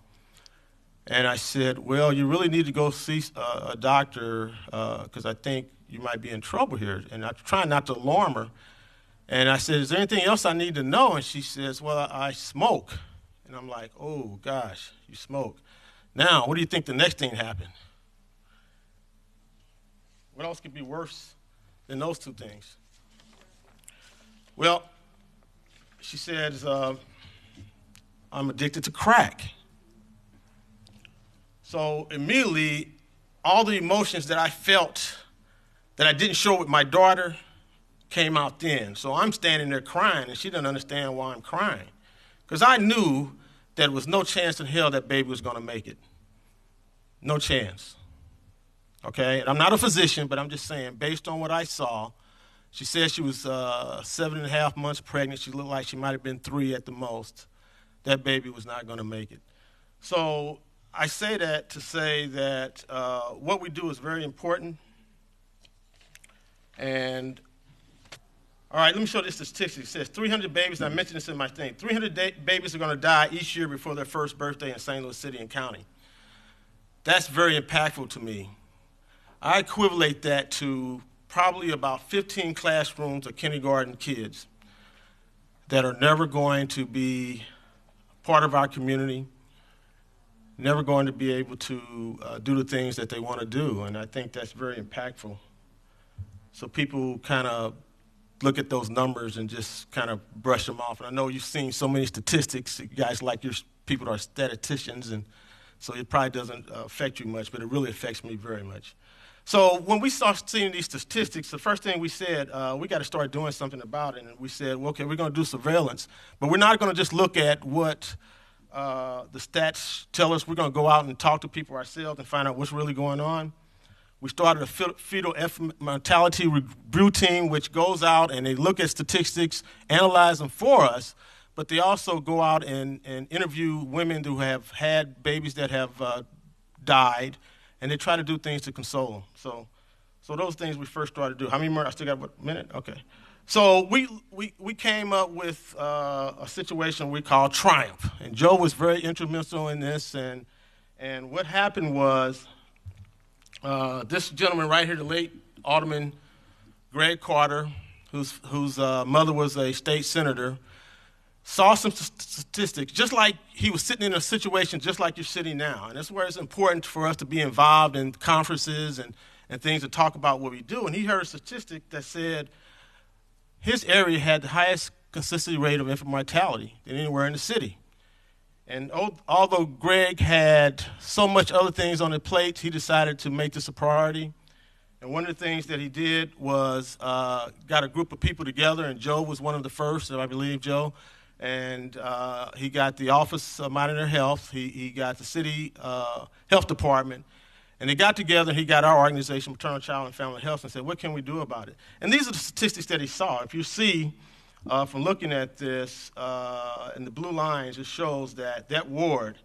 And I said, well, you really need to go see a doctor because I think you might be in trouble here. And I'm trying not to alarm her. And I said, is there anything else I need to know? And she says, well, I smoke. And I'm like, oh, gosh, you smoke. Now, what do you think the next thing happened? What else could be worse than those 2 things? Well, she says, I'm addicted to crack. So immediately, all the emotions that I felt that I didn't show with my daughter came out then. So I'm standing there crying, and she doesn't understand why I'm crying. Because I knew there was no chance in hell that baby was going to make it. No chance. Okay? And I'm not a physician, but I'm just saying, based on what I saw, she said she was 7.5 months pregnant. She looked like she might have been 3 at the most. That baby was not going to make it. So I say that to say that what we do is very important. And, all right, let me show this statistic. It says 300 babies, and I mentioned this in my thing, 300 babies are going to die each year before their first birthday in St. Louis City and County. That's very impactful to me. I equivalent that to probably about 15 classrooms of kindergarten kids that are never going to be part of our community, never going to be able to do the things that they want to do. And I think that's very impactful. So people kind of look at those numbers and just kind of brush them off. And I know you've seen so many statistics. You guys like your people are statisticians, and so it probably doesn't affect you much, but it really affects me very much. So when we start seeing these statistics, the first thing we said, we got to start doing something about it. And we said, well, okay, we're going to do surveillance, but we're not going to just look at what the stats tell us. We're going to go out and talk to people ourselves and find out what's really going on. We started a fetal infant mortality review team, which goes out and they look at statistics, analyze them for us, but they also go out and interview women who have had babies that have died, and they try to do things to console them. So those things we first started to do. How many more? I still got a minute? Okay. So we came up with a situation we call Triumph, and Joe was very instrumental in this, and what happened was this gentleman right here, the late Alderman Greg Carter, whose mother was a state senator, saw some statistics, just like he was sitting in a situation just like you're sitting now. And that's where it's important for us to be involved in conferences and things to talk about what we do. And he heard a statistic that said his area had the highest consistency rate of infant mortality than anywhere in the city. And although Greg had so much other things on his plate, he decided to make this a priority. And one of the things that he did was got a group of people together, and Joe was one of the first, I believe, Joe. And he got the Office of Monitor Health. He got the city health department. And they got together, and he got our organization, Maternal Child and Family Health, and said, what can we do about it? And these are the statistics that he saw. If you see, From looking at this, in the blue lines, it shows that that ward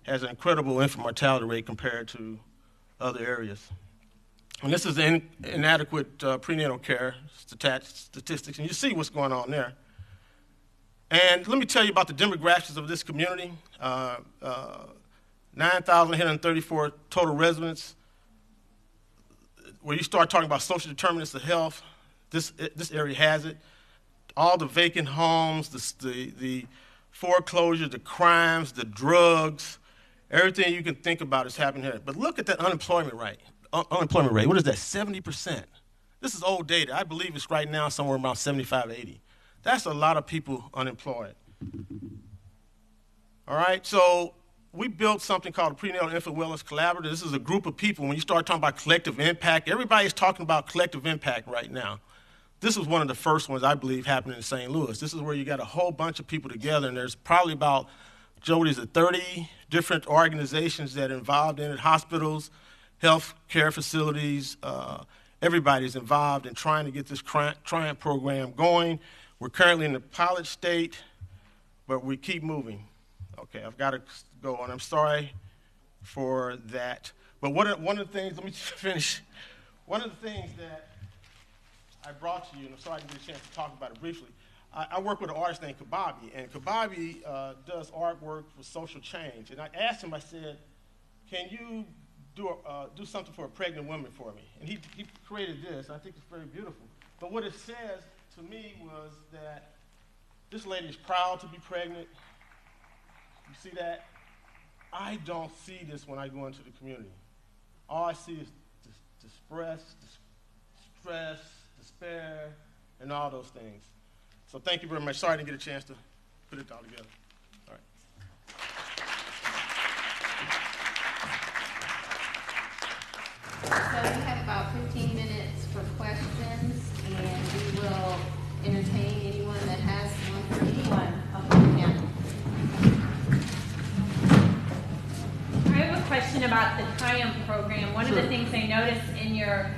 has an incredible infant mortality rate compared to other areas. And this is the inadequate prenatal care statistics, and you see what's going on there. And let me tell you about the demographics of this community. 9,834 total residents. Where you start talking about social determinants of health, this area has it. All the vacant homes, the foreclosure, the crimes, the drugs, everything you can think about is happening here. But look at that unemployment rate. What is that, 70%? This is old data. I believe it's right now somewhere around 75, 80. That's a lot of people unemployed. All right, so we built something called the Prenatal Infant Wellness Collaborative. This is a group of people. When you start talking about collective impact, everybody's talking about collective impact right now. This was one of the first ones, I believe, happening in St. Louis. This is where you got a whole bunch of people together, and there's probably about, Jody, is it 30 different organizations that are involved in it, hospitals, health care facilities, everybody's involved in trying to get this Triumph program going. We're currently in the pilot state, but we keep moving. Okay, I've got to go on. I'm sorry for that. But one of the things, let me finish. One of the things that I brought to you, and I'm sorry I didn't get a chance to talk about it briefly, I work with an artist named Kababi, and Kababi does artwork for social change. And I asked him, I said, can you do something for a pregnant woman for me? And he created this, and I think it's very beautiful. But what it says to me was that this lady is proud to be pregnant. You see that? I don't see this when I go into the community. All I see is stress, despair, and all those things. So thank you very much. Sorry I didn't get a chance to put it all together. All right. So we have about 15 minutes for questions, and we will entertain anyone that has one for anyone up on the panel. I have a question about the Triumph program. One of the things I noticed in your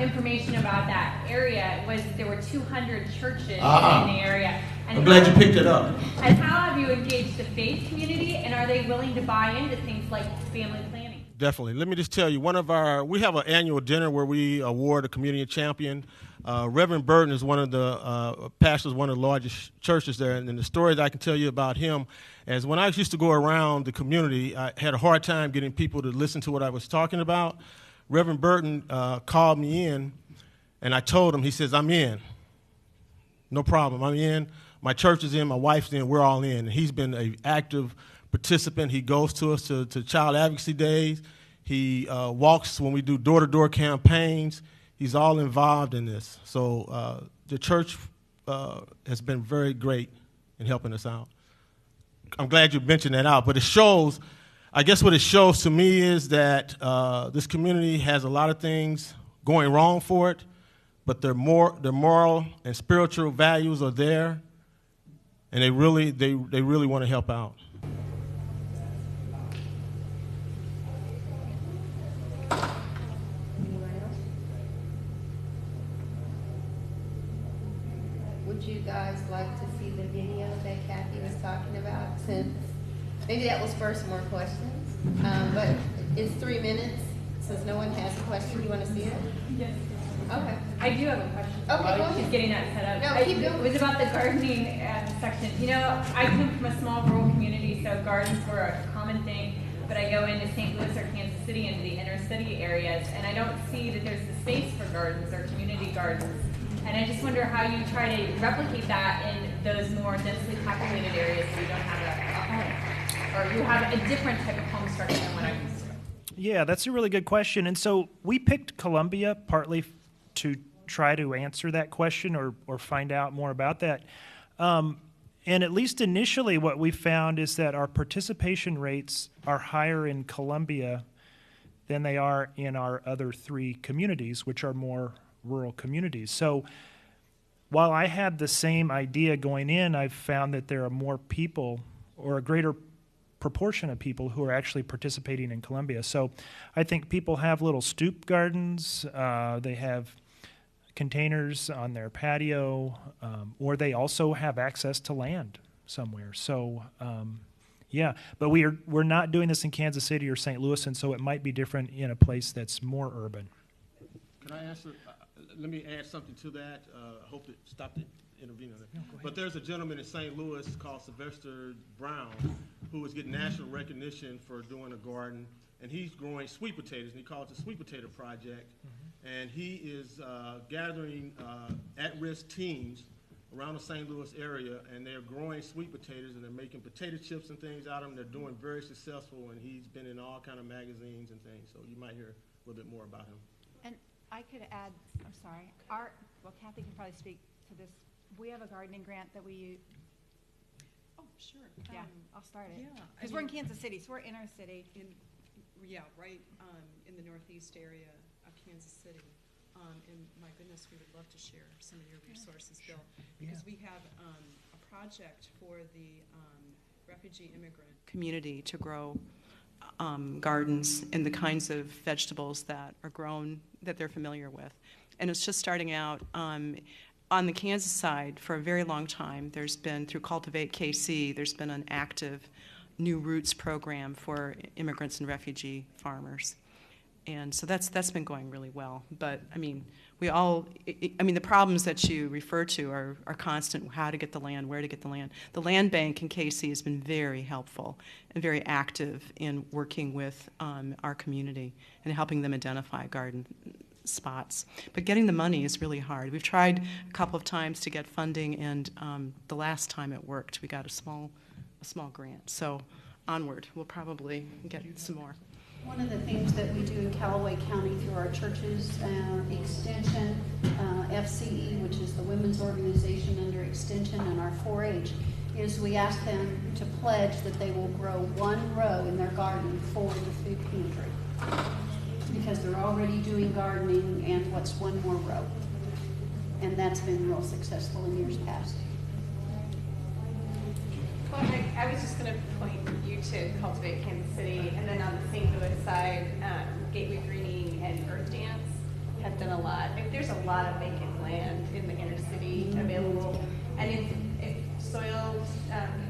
information about that area was there were 200 churches in the area. And I'm glad you picked it up. And how have you engaged the faith community, and are they willing to buy into things like family planning? Definitely. Let me just tell you, we have an annual dinner where we award a community champion. Reverend Burton is one of the pastors, one of the largest churches there, and the story that I can tell you about him is when I used to go around the community, I had a hard time getting people to listen to what I was talking about. Reverend Burton called me in, and I told him, he says, I'm in. No problem, I'm in. My church is in, my wife's in, we're all in. And he's been an active participant. He goes to us to child advocacy days. He walks when we do door-to-door campaigns. He's all involved in this. So the church has been very great in helping us out. I'm glad you mentioned that out, but it shows, I guess what it shows to me is that this community has a lot of things going wrong for it, but their moral and spiritual values are there, and they really want to help out. Would you guys like to see the video that Kathy was talking about? Since maybe that was first more questions, but it's 3 minutes. Since no one has a question, you want to see it? Yes. Okay. I do have a question. Okay, go ahead. She's getting that set up. No, keep going. It was about the gardening section. You know, I come from a small rural community, so gardens were a common thing. But I go into St. Louis or Kansas City, into the inner city areas, and I don't see that there's the space for gardens or community gardens. And I just wonder how you try to replicate that in those more densely populated areas where you don't have a home, or you have a different type of home structure than what I'm used to. Yeah, that's a really good question. And so we picked Columbia partly to try to answer that question or find out more about that. And at least initially what we found is that our participation rates are higher in Columbia than they are in our other 3 communities, which are more rural communities. So while I had the same idea going in, I've found that there are more people, or a greater proportion of people, who are actually participating in Columbia. So I think people have little stoop gardens. They have, containers on their patio, or they also have access to land somewhere. So, yeah, but we're not doing this in Kansas City or St. Louis, and so it might be different in a place that's more urban. Can I answer? Let me add something to that. Hope to stop the intervening on that. But there's a gentleman in St. Louis called Sylvester Brown who is getting national recognition for doing a garden, and he's growing sweet potatoes, and he calls it the Sweet Potato Project. And he is gathering at-risk teams around the St. Louis area, and they're growing sweet potatoes, and they're making potato chips and things out of them. They're doing very successful, and he's been in all kind of magazines and things, so you might hear a little bit more about him. And I could add, I'm sorry, well, Kathy can probably speak to this. We have a gardening grant that we use. Oh, sure. Yeah, I'll start it. yeah, I Because we're in mean- Kansas City, so we're inner city. Yeah, right in the northeast area of Kansas City. And my goodness, we would love to share some of your resources, Bill, because we have a project for the refugee immigrant community to grow gardens and the kinds of vegetables that are grown that they're familiar with. And it's just starting out. On the Kansas side, for a very long time, there's been, through Cultivate KC, there's been an active New Roots program for immigrants and refugee farmers. And so that's been going really well. But, I mean, the problems that you refer to are constant: how to get the land, where to get the land. The land bank in KC has been very helpful and very active in working with our community and helping them identify garden spots. But getting the money is really hard. We've tried a couple of times to get funding, and the last time it worked, we got a small grant. So onward, we'll probably get some more. One of the things that we do in Callaway County through our churches, Extension, FCE, which is the women's organization under Extension, and our 4-H, is we ask them to pledge that they will grow one row in their garden for the food pantry. Because they're already doing gardening, and what's one more row? And that's been real successful in years past. Well, I was just going to point you to Cultivate Kansas City, and then on the St. Louis side, Gateway Greening and Earth Dance have done a lot. There's a lot of vacant land in the inner city available, and if soil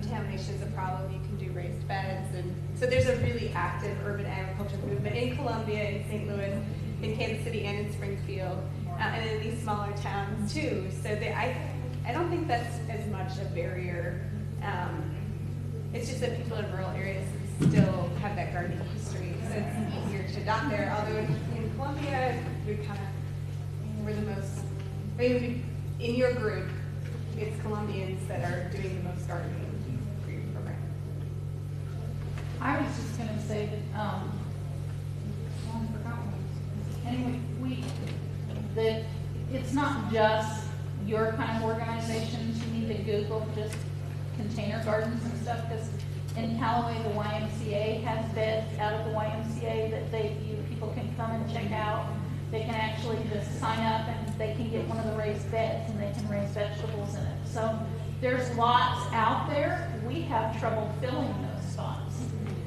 contamination is a problem, you can do raised beds, and so there's a really active urban agriculture movement in Columbia, in St. Louis, in Kansas City, and in Springfield, and in these smaller towns too. So I don't think that's as much a barrier. It's just that people in rural areas still have that gardening history, so it's easier to adopt there. Although in Columbia, we're the most, maybe in your group, it's Columbians that are doing the most gardening for your program. I was just going to say that, I forgot one. Anyway, that it's not just your kind of organizations. You need to Google just container gardens and stuff, because in Callaway, the YMCA has beds out of the YMCA that people can come and check out. They can actually just sign up and they can get one of the raised beds and they can raise vegetables in it. So there's lots out there. We have trouble filling those spots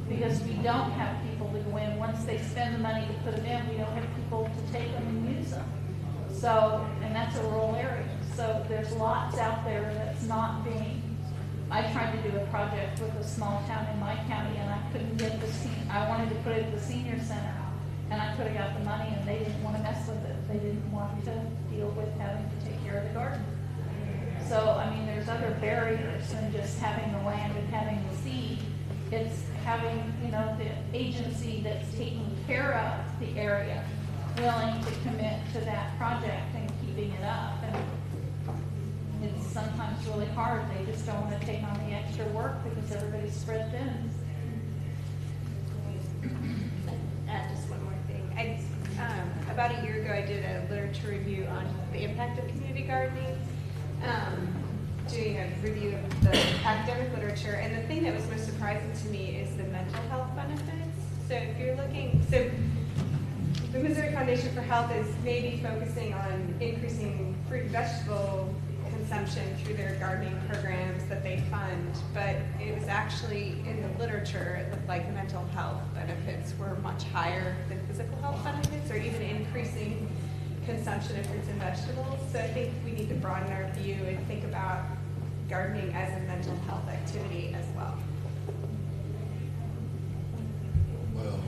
because we don't have people to go in. Once they spend the money to put them in, we don't have people to take them and use them. So, and that's a rural area. So there's lots out there that's not being. I tried to do a project with a small town in my county, and I couldn't get I wanted to put it at the senior center, and I could have got the money, and they didn't want to mess with it. They didn't want to deal with having to take care of the garden. So, I mean, there's other barriers than just having the land and having the seed. It's having, the agency that's taking care of the area willing to commit to that project and keeping it up. And it's sometimes really hard. They just don't want to take on the extra work because everybody's spread thin. Just one more thing. About a year ago, I did a literature review on the impact of community gardening, doing a review of the academic literature. And the thing that was most surprising to me is the mental health benefits. So if you're looking, the Missouri Foundation for Health is maybe focusing on increasing fruit and vegetable consumption through their gardening programs that they fund, but it was actually in the literature, it looked like mental health benefits were much higher than physical health benefits, or even increasing consumption of fruits and vegetables. So I think we need to broaden our view and think about gardening as a mental health activity as well. Well,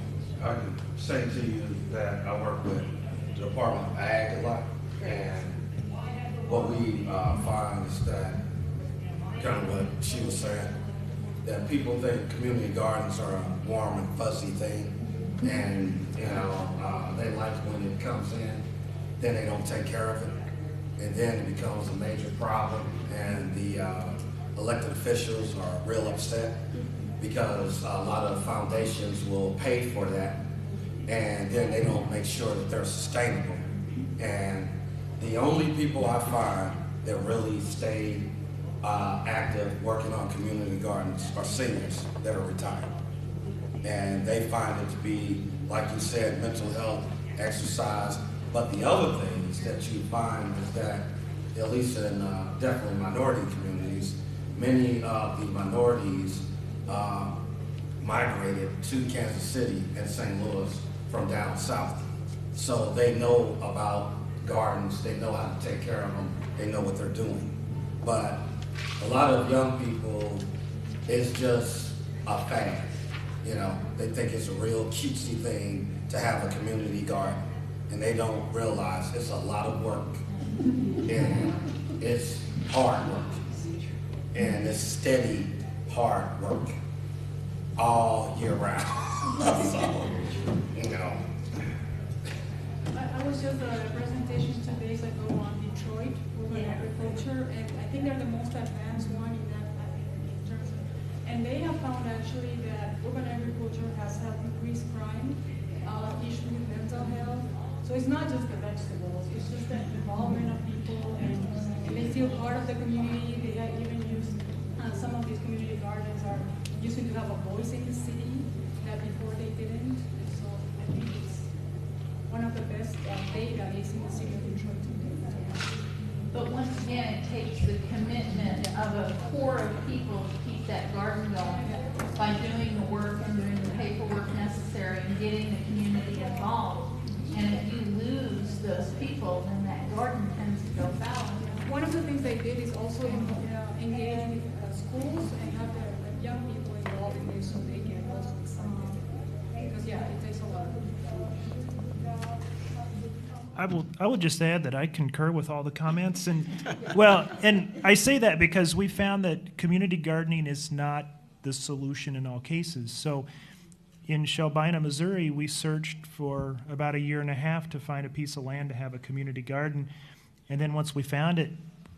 I can say to you that I work with the Department of Ag a lot, and what we find is that, kind of what she was saying, that people think community gardens are a warm and fuzzy thing, and they like when it comes in, then they don't take care of it, and then it becomes a major problem, and the elected officials are real upset because a lot of foundations will pay for that, and then they don't make sure that they're sustainable. And the only people I find that really stay active working on community gardens are seniors that are retired. And they find it to be, like you said, mental health, exercise. But the other things that you find is that, at least in definitely minority communities, many of the minorities migrated to Kansas City and St. Louis from down south. So they know about gardens, they know how to take care of them, they know what they're doing. But a lot of young people, it's just a fad. They think it's a real cutesy thing to have a community garden, and they don't realize it's a lot of work, and it's hard work, and it's steady hard work all year round. So, I was just at a presentation 2 days ago on Detroit, urban agriculture, and I think they're the most advanced one in that in terms of, and they have found actually that urban agriculture has helped increase crime, issues with mental health. So it's not just the vegetables, it's just the involvement of people, and they feel part of the community. They have even used, some of these community gardens are using to have a voice in the city that before they didn't. So I think it's one of the best data is in the city of Detroit. But once again, it takes the commitment of a core of people to keep that garden going by doing the work and doing the paperwork necessary and getting the community involved. And if you lose those people, then that garden tends to go fallow. One of the things they did is also engage with schools and have the young people involved in this so they get also excited. Because it takes a lot. I will just add that I concur with all the comments, and I say that because we found that community gardening is not the solution in all cases. So in Shelbina, Missouri, we searched for about 1.5 years to find a piece of land to have a community garden, and then once we found it,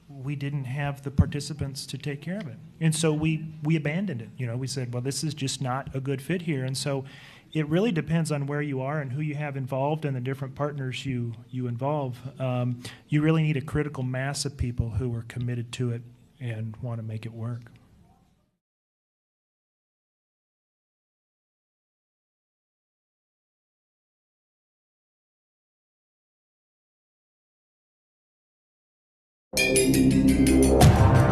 we didn't have the participants to take care of it, and so we abandoned it. We said, well, this is just not a good fit here, and so it really depends on where you are and who you have involved and the different partners you involve. You really need a critical mass of people who are committed to it and want to make it work. Thank you.